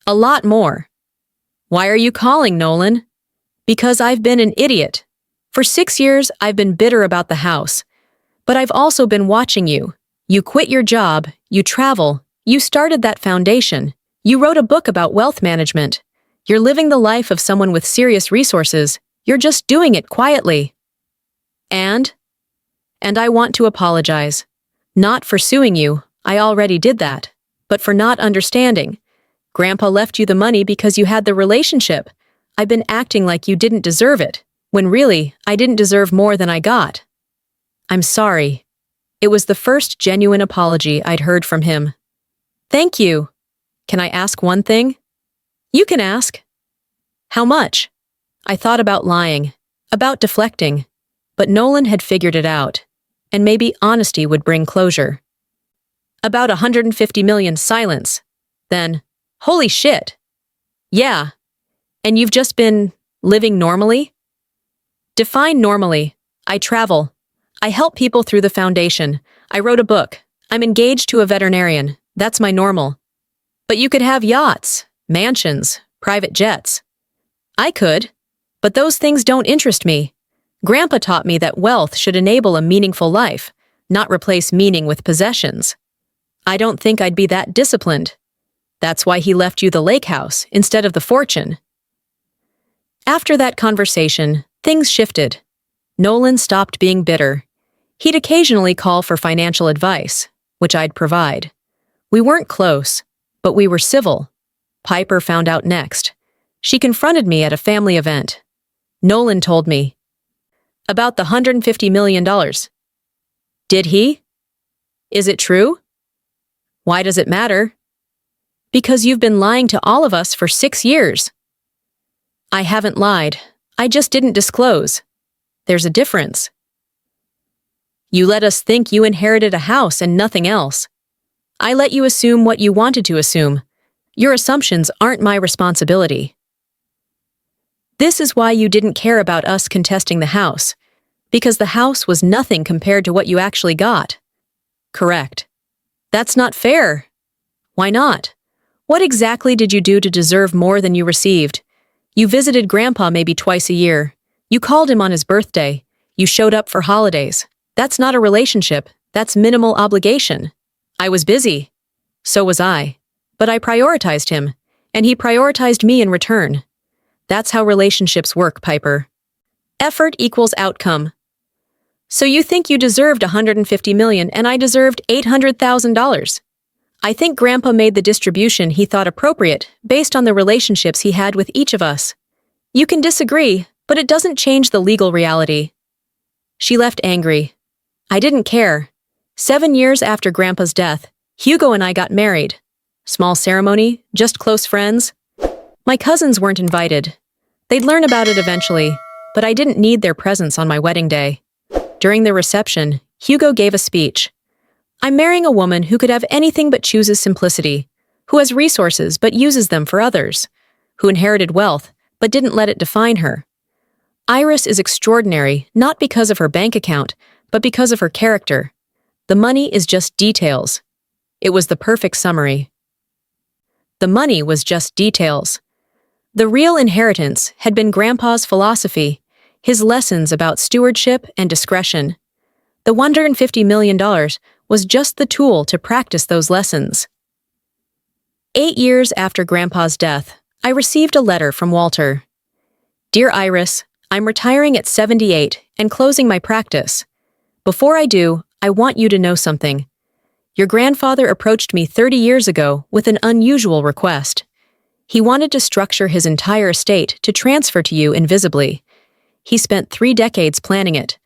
A: A lot more." "Why are you calling, Nolan?" "Because I've been an idiot. For 6 years, I've been bitter about the house. But I've also been watching you. You quit your job, you travel, you started that foundation, you wrote a book about wealth management. You're living the life of someone with serious resources. You're just doing it quietly." And I want to apologize. Not for suing you, I already did that, but for not understanding. Grandpa left you the money because you had the relationship. I've been acting like you didn't deserve it, when really, I didn't deserve more than I got. I'm sorry. It was the first genuine apology I'd heard from him. "Thank you. Can I ask one thing?" "You can ask." "How much?" I thought about lying, about deflecting, but Nolan had figured it out, and maybe honesty would bring closure. "About 150 million. Silence. Then, "Holy shit." "Yeah. And you've just been living normally?" "Define normally. I travel. I help people through the foundation. I wrote a book. I'm engaged to a veterinarian. That's my normal." "But you could have yachts, mansions, private jets." "I could. But those things don't interest me. Grandpa taught me that wealth should enable a meaningful life, not replace meaning with possessions. I don't think I'd be that disciplined. That's why he left you the lake house instead of the fortune." After that conversation, things shifted. Nolan stopped being bitter. He'd occasionally call for financial advice, which I'd provide. We weren't close, but we were civil. Piper found out next. She confronted me at a family event. Nolan told me. "About the $150 million. "Did he? Is it true?" "Why does it matter?" "Because you've been lying to all of us for 6 years." "I haven't lied. I just didn't disclose. There's a difference." You let us think you inherited a house and nothing else. I let you assume what you wanted to assume. Your assumptions aren't my responsibility. This is why you didn't care about us contesting the house, because the house was nothing compared to what you actually got. Correct. That's not fair. Why not? What exactly did you do to deserve more than you received? You visited Grandpa maybe twice a year. You called him on his birthday. You showed up for holidays. That's not a relationship. That's minimal obligation. I was busy. So was I. But I prioritized him, and he prioritized me in return. That's how relationships work, Piper. Effort equals outcome. So you think you deserved $150 million and I deserved $800,000. I think Grandpa made the distribution he thought appropriate based on the relationships he had with each of us. You can disagree, but it doesn't change the legal reality. She left angry. I didn't care. 7 years after Grandpa's death, Hugo and I got married. Small ceremony, just close friends. My cousins weren't invited. They'd learn about it eventually, but I didn't need their presence on my wedding day. During the reception, Hugo gave a speech. I'm marrying a woman who could have anything but chooses simplicity, who has resources but uses them for others, who inherited wealth but didn't let it define her. Iris is extraordinary not because of her bank account, but because of her character. The money is just details. It was the perfect summary. The money was just details. The real inheritance had been Grandpa's philosophy, his lessons about stewardship and discretion. The $150 million was just the tool to practice those lessons. 8 years after Grandpa's death, I received a letter from Walter. Dear Iris, I'm retiring at 78 and closing my practice. Before I do, I want you to know something. Your grandfather approached me 30 years ago with an unusual request. He wanted to structure his entire estate to transfer to you invisibly. He spent 3 decades planning it.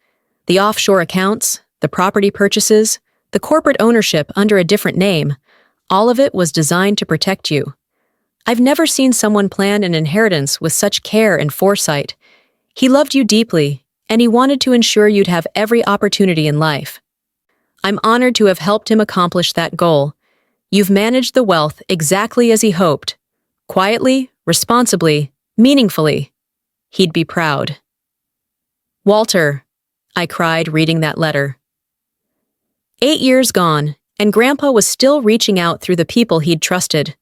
A: The offshore accounts, the property purchases, the corporate ownership under a different name, all of it was designed to protect you. I've never seen someone plan an inheritance with such care and foresight. He loved you deeply, and he wanted to ensure you'd have every opportunity in life. I'm honored to have helped him accomplish that goal. You've managed the wealth exactly as he hoped. Quietly, responsibly, meaningfully. He'd be proud. Walter, I cried reading that letter. 8 years gone, and Grandpa was still reaching out through the people he'd trusted,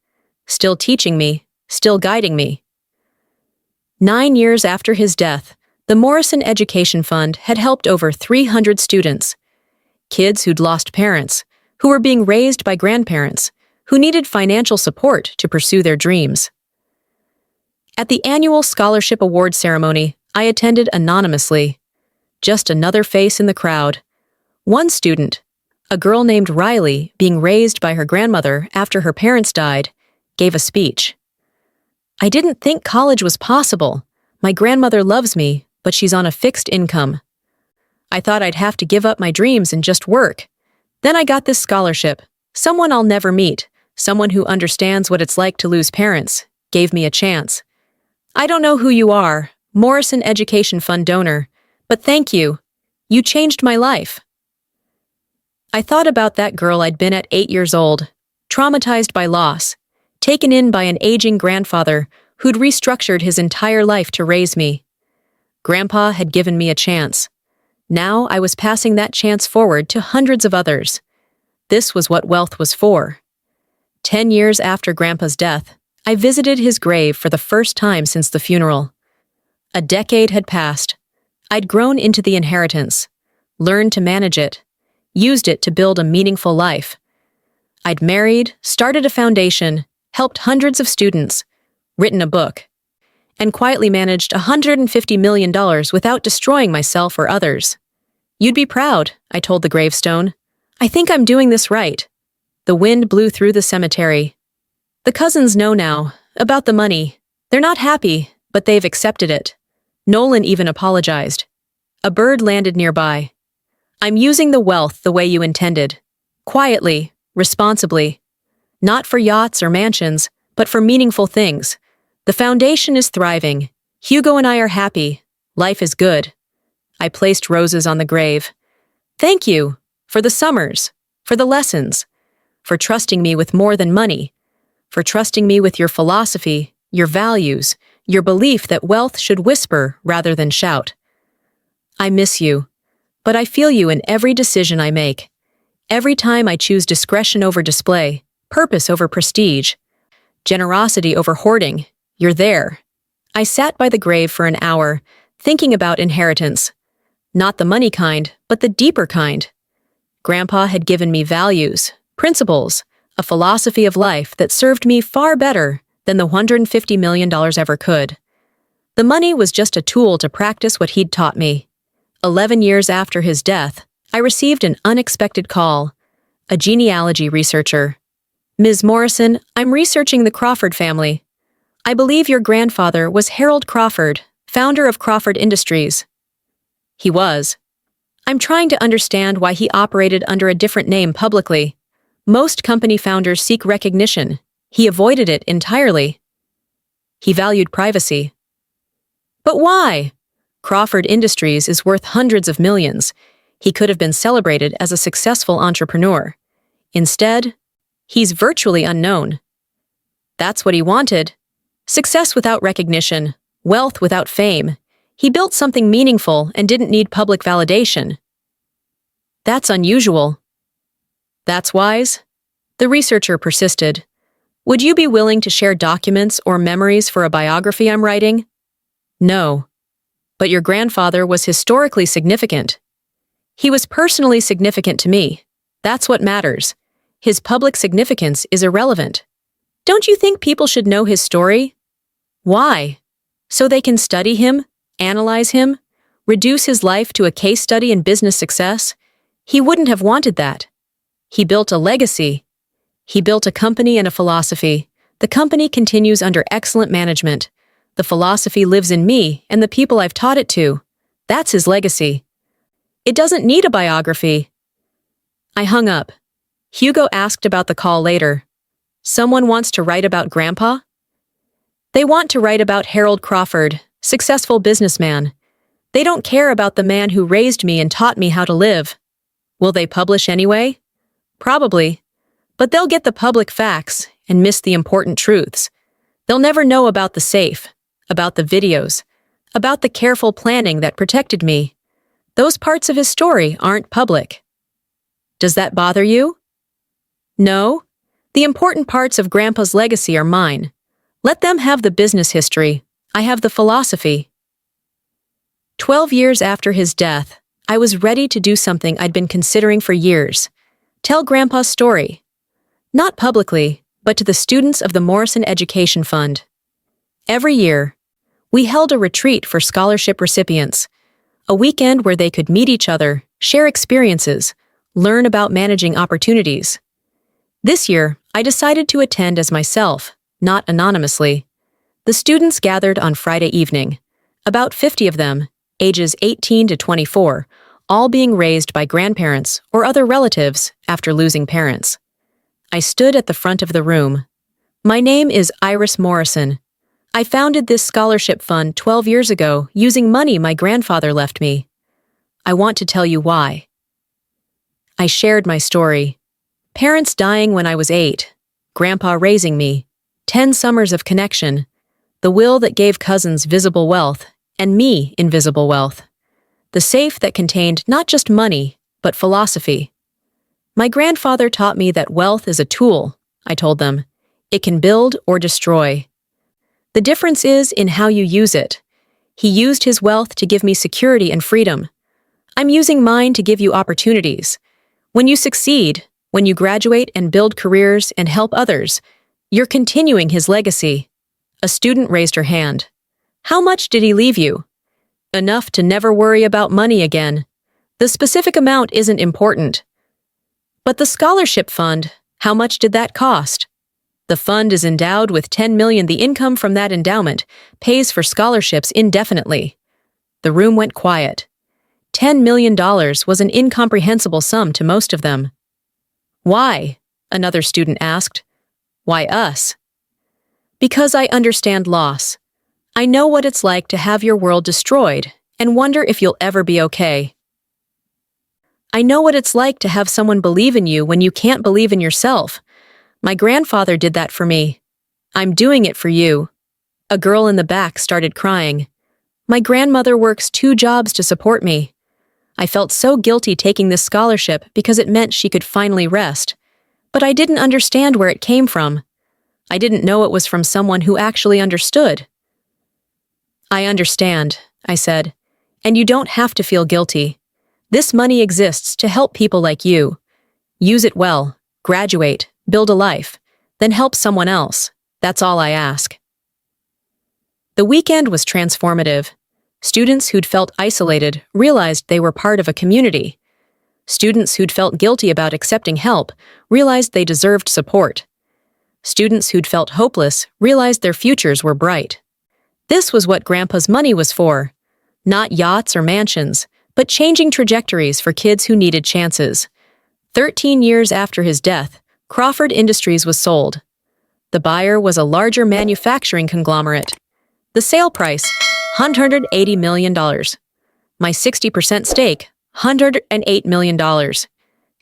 A: still teaching me, still guiding me. 9 years after his death, the Morrison Education Fund had helped over 300 students. Kids who'd lost parents, who were being raised by grandparents, who needed financial support to pursue their dreams. At the annual scholarship award ceremony, I attended anonymously. Just another face in the crowd. One student, a girl named Riley, being raised by her grandmother after her parents died, gave a speech. I didn't think college was possible. My grandmother loves me, but she's on a fixed income. I thought I'd have to give up my dreams and just work. Then I got this scholarship. Someone I'll never meet, someone who understands what it's like to lose parents, gave me a chance. I don't know who you are, Morrison Education Fund donor, but thank you. You changed my life. I thought about that girl I'd been at 8 years old, traumatized by loss, taken in by an aging grandfather who'd restructured his entire life to raise me. Grandpa had given me a chance. Now I was passing that chance forward to hundreds of others. This was what wealth was for. 10 years after Grandpa's death, I visited his grave for the first time since the funeral. A decade had passed. I'd grown into the inheritance, learned to manage it, used it to build a meaningful life. I'd married, started a foundation, helped hundreds of students, written a book, and quietly managed $150 million without destroying myself or others. You'd be proud, I told the gravestone. I think I'm doing this right. The wind blew through the cemetery. The cousins know now, about the money. They're not happy, but they've accepted it. Nolan even apologized. A bird landed nearby. I'm using the wealth the way you intended. Quietly, responsibly. Not for yachts or mansions, but for meaningful things. The foundation is thriving. Hugo and I are happy. Life is good. I placed roses on the grave. Thank you for the summers, for the lessons, for trusting me with more than money, for trusting me with your philosophy, your values, your belief that wealth should whisper rather than shout. I miss you, but I feel you in every decision I make. Every time I choose discretion over display, purpose over prestige, generosity over hoarding, you're there. I sat by the grave for an hour, thinking about inheritance. Not the money kind, but the deeper kind. Grandpa had given me values, principles, a philosophy of life that served me far better than the $150 million ever could. The money was just a tool to practice what he'd taught me. 11 years after his death, I received an unexpected call. A genealogy researcher. Ms. Morrison, I'm researching the Crawford family. I believe your grandfather was Harold Crawford, founder of Crawford Industries. He was. I'm trying to understand why he operated under a different name publicly. Most company founders seek recognition. He avoided it entirely. He valued privacy. But why? Crawford Industries is worth hundreds of millions. He could have been celebrated as a successful entrepreneur. Instead, he's virtually unknown. That's what he wanted. Success without recognition, wealth without fame. He built something meaningful and didn't need public validation. That's unusual. That's wise? The researcher persisted. Would you be willing to share documents or memories for a biography I'm writing? No. But your grandfather was historically significant. He was personally significant to me. That's what matters. His public significance is irrelevant. Don't you think people should know his story? Why? So they can study him, analyze him, reduce his life to a case study in business success? He wouldn't have wanted that. He built a legacy. He built a company and a philosophy. The company continues under excellent management. The philosophy lives in me and the people I've taught it to. That's his legacy. It doesn't need a biography. I hung up. Hugo asked about the call later. Someone wants to write about Grandpa? They want to write about Harold Crawford, successful businessman. They don't care about the man who raised me and taught me how to live. Will they publish anyway? Probably. But they'll get the public facts and miss the important truths. They'll never know about the safe, about the videos, about the careful planning that protected me. Those parts of his story aren't public. Does that bother you? No. The important parts of Grandpa's legacy are mine. Let them have the business history. I have the philosophy. 12 years after his death, I was ready to do something I'd been considering for years. Tell Grandpa's story. Not publicly, but to the students of the Morrison Education Fund. Every year, we held a retreat for scholarship recipients, a weekend where they could meet each other, share experiences, learn about managing opportunities. This year, I decided to attend as myself, not anonymously. The students gathered on Friday evening, about 50 of them, ages 18 to 24, all being raised by grandparents or other relatives after losing parents. I stood at the front of the room. My name is Iris Morrison. I founded this scholarship fund 12 years ago using money my grandfather left me. I want to tell you why. I shared my story. Parents dying when I was 8, Grandpa raising me, 10 summers of connection, the will that gave cousins visible wealth, and me invisible wealth. The safe that contained not just money, but philosophy. My grandfather taught me that wealth is a tool, I told them. It can build or destroy. The difference is in how you use it. He used his wealth to give me security and freedom. I'm using mine to give you opportunities. When you succeed, when you graduate and build careers and help others, you're continuing his legacy. A student raised her hand. How much did he leave you? Enough to never worry about money again. The specific amount isn't important. But the scholarship fund, how much did that cost? The fund is endowed with $10 million. The income from that endowment pays for scholarships indefinitely. The room went quiet. $10 million was an incomprehensible sum to most of them. Why? Another student asked. Why us? Because I understand loss. I know what it's like to have your world destroyed and wonder if you'll ever be okay. I know what it's like to have someone believe in you when you can't believe in yourself. My grandfather did that for me. I'm doing it for you." A girl in the back started crying. "My grandmother works 2 jobs to support me. I felt so guilty taking this scholarship because it meant she could finally rest. But I didn't understand where it came from. I didn't know it was from someone who actually understood." "I understand," I said, "and you don't have to feel guilty. This money exists to help people like you. Use it well, graduate, build a life, then help someone else. That's all I ask." The weekend was transformative. Students who'd felt isolated realized they were part of a community. Students who'd felt guilty about accepting help realized they deserved support. Students who'd felt hopeless realized their futures were bright. This was what Grandpa's money was for. Not yachts or mansions, but changing trajectories for kids who needed chances. 13 years after his death, Crawford Industries was sold. The buyer was a larger manufacturing conglomerate. The sale price, $180 million. My 60% stake, $108 million.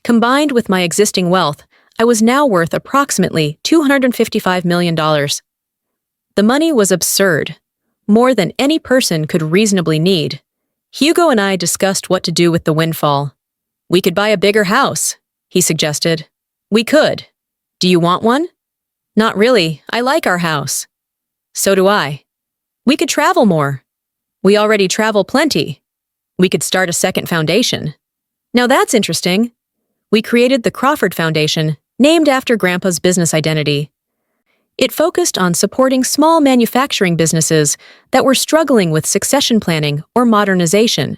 A: Combined with my existing wealth, I was now worth approximately $255 million. The money was absurd, more than any person could reasonably need. Hugo and I discussed what to do with the windfall. "We could buy a bigger house," he suggested. "We could. Do you want one?" "Not really. I like our house." "So do I." "We could travel more." "We already travel plenty." "We could start a second foundation." Now that's interesting. We created the Crawford Foundation, named after Grandpa's business identity. It focused on supporting small manufacturing businesses that were struggling with succession planning or modernization.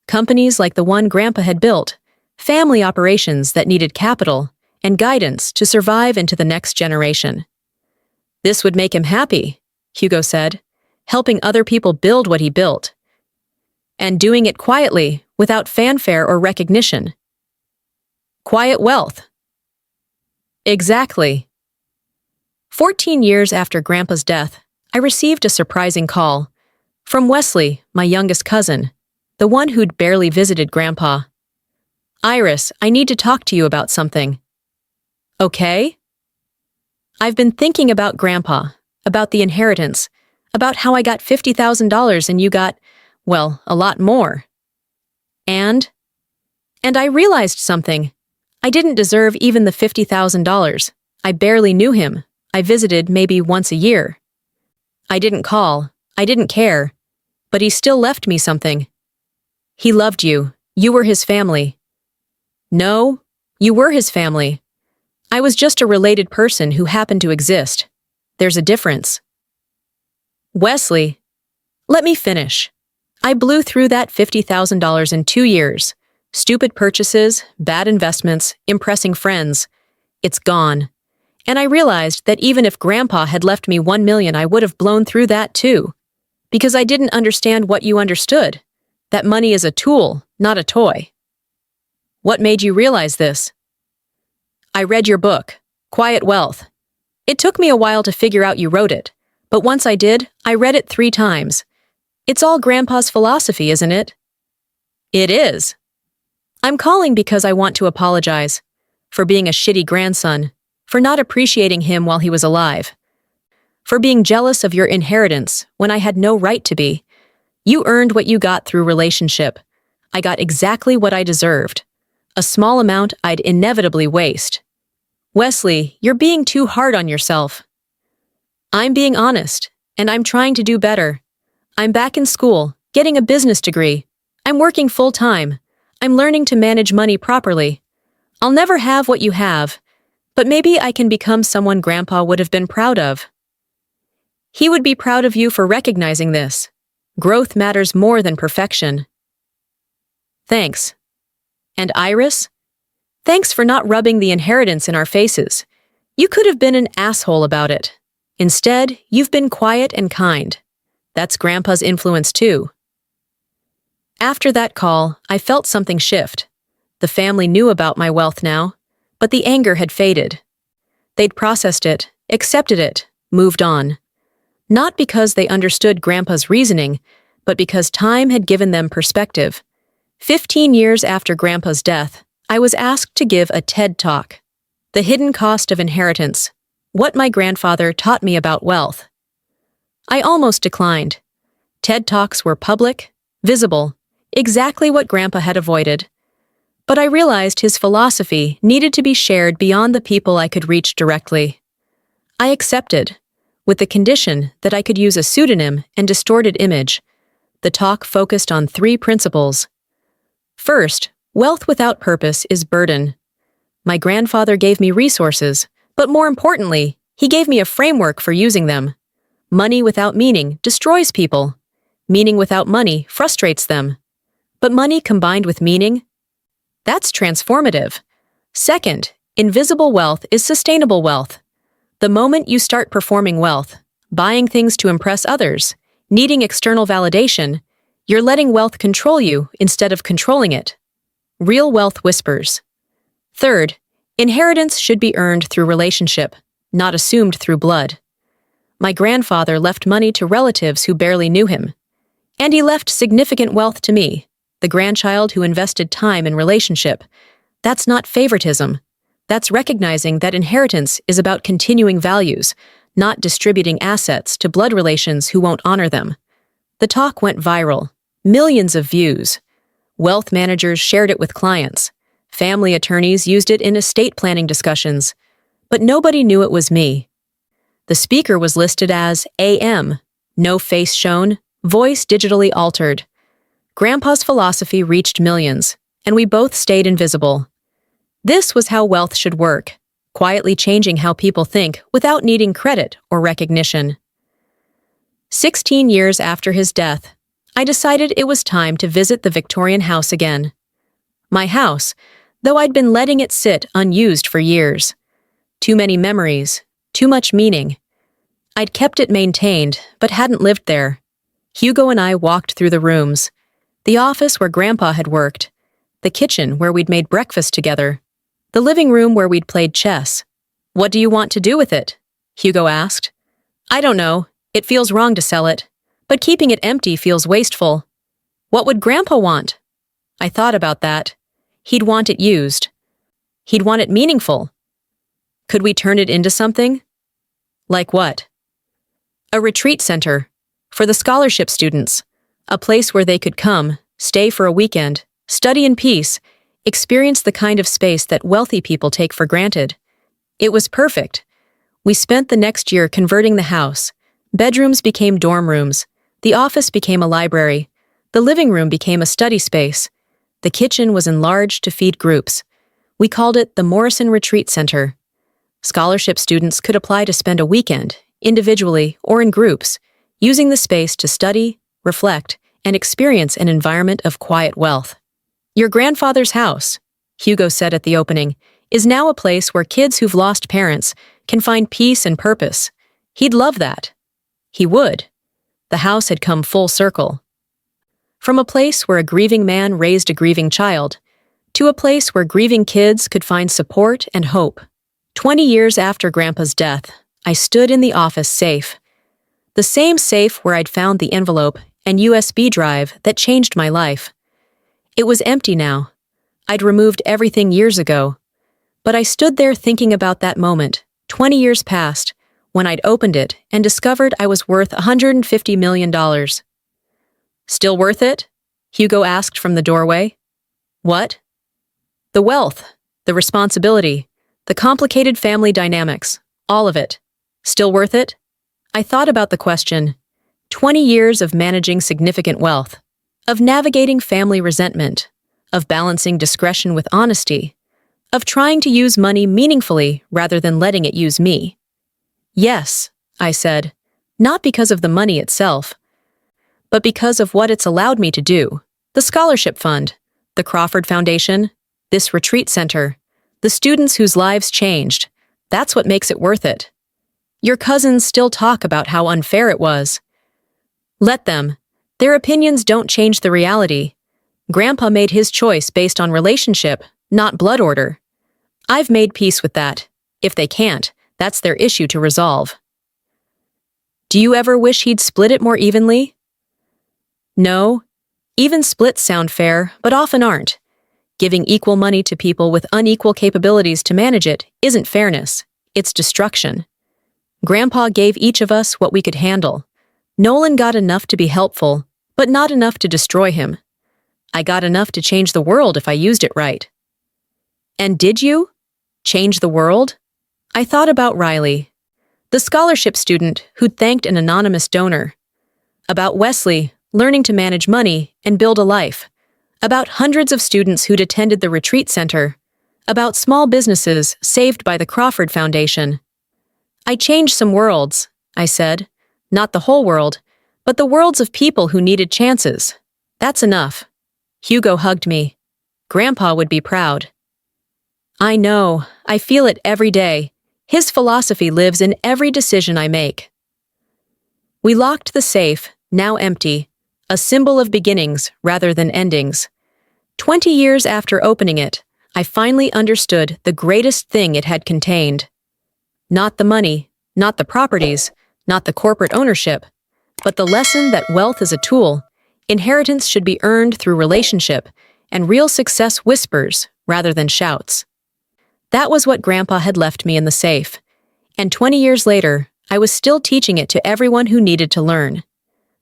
A: Companies like the one Grandpa had built, family operations that needed capital and guidance to survive into the next generation. "This would make him happy," Hugo said, helping other people build what he built. And doing it quietly, without fanfare or recognition. Quiet wealth. Exactly. 14 years after Grandpa's death, I received a surprising call from Wesley, my youngest cousin, the one who'd barely visited Grandpa. "Iris, I need to talk to you about something." "Okay?" "I've been thinking about Grandpa, about the inheritance, about how I got $50,000 and you got, well, a lot more. And I realized something. I didn't deserve even the $50,000. I barely knew him. I visited maybe once a year. I didn't call. I didn't care. But he still left me something. He loved you. You were his family." "No, you were his family. I was just a related person who happened to exist. There's a difference." "Wesley, let me finish. I blew through that $50,000 in 2 years. Stupid purchases, bad investments, impressing friends. It's gone. And I realized that even if Grandpa had left me $1 million, I would have blown through that too. Because I didn't understand what you understood. That money is a tool, not a toy." "What made you realize this?" "I read your book, Quiet Wealth. It took me a while to figure out you wrote it, but once I did, I read it 3 times. It's all Grandpa's philosophy, isn't it?" "It is." "I'm calling because I want to apologize. For being a shitty grandson. For not appreciating him while he was alive. For being jealous of your inheritance when I had no right to be. You earned what you got through relationship. I got exactly what I deserved. A small amount I'd inevitably waste. Wesley, you're being too hard on yourself." "I'm being honest, and I'm trying to do better. I'm back in school, getting a business degree. I'm working full-time. I'm learning to manage money properly. I'll never have what you have, but maybe I can become someone Grandpa would have been proud of. He would be proud of you for recognizing this. Growth matters more than perfection." "Thanks. And Iris? Thanks for not rubbing the inheritance in our faces. You could have been an asshole about it. Instead, you've been quiet and kind. That's Grandpa's influence too." After that call, I felt something shift. The family knew about my wealth now, but the anger had faded. They'd processed it, accepted it, moved on. Not because they understood Grandpa's reasoning, but because time had given them perspective. 15 years after Grandpa's death, I was asked to give a TED Talk. The Hidden Cost of Inheritance: What My Grandfather Taught Me About Wealth. I almost declined. TED Talks were public, visible, exactly what Grandpa had avoided. But I realized his philosophy needed to be shared beyond the people I could reach directly. I accepted, with the condition that I could use a pseudonym and distorted image. The talk focused on 3 principles. First, wealth without purpose is burden. My grandfather gave me resources, but more importantly, he gave me a framework for using them. Money without meaning destroys people. Meaning without money frustrates them. But money combined with meaning? That's transformative. Second, invisible wealth is sustainable wealth. The moment you start performing wealth, buying things to impress others, needing external validation, you're letting wealth control you instead of controlling it. Real wealth whispers. Third, inheritance should be earned through relationship, not assumed through blood. My grandfather left money to relatives who barely knew him. And he left significant wealth to me, the grandchild who invested time in relationship. That's not favoritism. That's recognizing that inheritance is about continuing values, not distributing assets to blood relations who won't honor them. The talk went viral. Millions of views. Wealth managers shared it with clients. Family attorneys used it in estate planning discussions. But nobody knew it was me. The speaker was listed as AM, no face shown, voice digitally altered. Grandpa's philosophy reached millions, and we both stayed invisible. This was how wealth should work, quietly changing how people think without needing credit or recognition. 16 years after his death, I decided it was time to visit the Victorian house again. My house, though I'd been letting it sit unused for years. Too many memories, too much meaning. I'd kept it maintained, but hadn't lived there. Hugo and I walked through the rooms. The office where Grandpa had worked. The kitchen where we'd made breakfast together. The living room where we'd played chess. "What do you want to do with it?" Hugo asked. "I don't know. It feels wrong to sell it. But keeping it empty feels wasteful." "What would Grandpa want?" I thought about that. He'd want it used. He'd want it meaningful. Could we turn it into something? Like what? A retreat center. For the scholarship students. A place where they could come, stay for a weekend, study in peace, experience the kind of space that wealthy people take for granted. It was perfect. We spent the next year converting the house. Bedrooms became dorm rooms. The office became a library. The living room became a study space. The kitchen was enlarged to feed groups. We called it the Morrison Retreat Center. Scholarship students could apply to spend a weekend, individually or in groups, using the space to study, reflect, and experience an environment of quiet wealth. Your grandfather's house, Hugo said at the opening, is now a place where kids who've lost parents can find peace and purpose. He'd love that. He would. The house had come full circle. From a place where a grieving man raised a grieving child, to a place where grieving kids could find support and hope. 20 years after Grandpa's death, I stood in the office safe. The same safe where I'd found the envelope and USB drive that changed my life. It was empty now. I'd removed everything years ago. But I stood there thinking about that moment, 20 years past, when I'd opened it and discovered I was worth $150 million. "Still worth it?" Hugo asked from the doorway. "What?" "The wealth, the responsibility, the complicated family dynamics, all of it. Still worth it?" I thought about the question. 20 years of managing significant wealth, of navigating family resentment, of balancing discretion with honesty, of trying to use money meaningfully rather than letting it use me. "Yes," I said, not because of the money itself, but because of what it's allowed me to do. The scholarship fund, the Crawford Foundation, this retreat center, the students whose lives changed. That's what makes it worth it. Your cousins still talk about how unfair it was. Let them. Their opinions don't change the reality. Grandpa made his choice based on relationship, not blood order. I've made peace with that. If they can't, that's their issue to resolve. Do you ever wish he'd split it more evenly? No. Even splits sound fair, but often aren't. Giving equal money to people with unequal capabilities to manage it isn't fairness, it's destruction. Grandpa gave each of us what we could handle. Nolan got enough to be helpful, but not enough to destroy him. I got enough to change the world if I used it right. And did you? Change the world? I thought about Riley, the scholarship student who'd thanked an anonymous donor. About Wesley, learning to manage money and build a life. About hundreds of students who'd attended the retreat center. About small businesses saved by the Crawford Foundation. I changed some worlds, I said. Not the whole world, but the worlds of people who needed chances. That's enough. Hugo hugged me. Grandpa would be proud. I know, I feel it every day. His philosophy lives in every decision I make. We locked the safe, now empty, a symbol of beginnings rather than endings. 20 years after opening it, I finally understood the greatest thing it had contained. Not the money, not the properties, not the corporate ownership, but the lesson that wealth is a tool. Inheritance should be earned through relationship, and real success whispers rather than shouts. That was what Grandpa had left me in the safe, and 20 years later, I was still teaching it to everyone who needed to learn.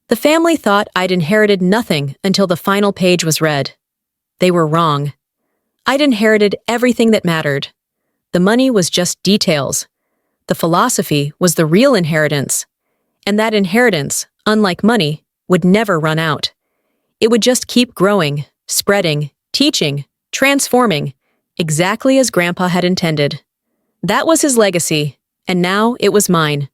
A: The family thought I'd inherited nothing until the final page was read. They were wrong. I'd inherited everything that mattered. The money was just details. The philosophy was the real inheritance, and that inheritance, unlike money, would never run out. It would just keep growing, spreading, teaching, transforming, exactly as Grandpa had intended. That was his legacy, and now it was mine.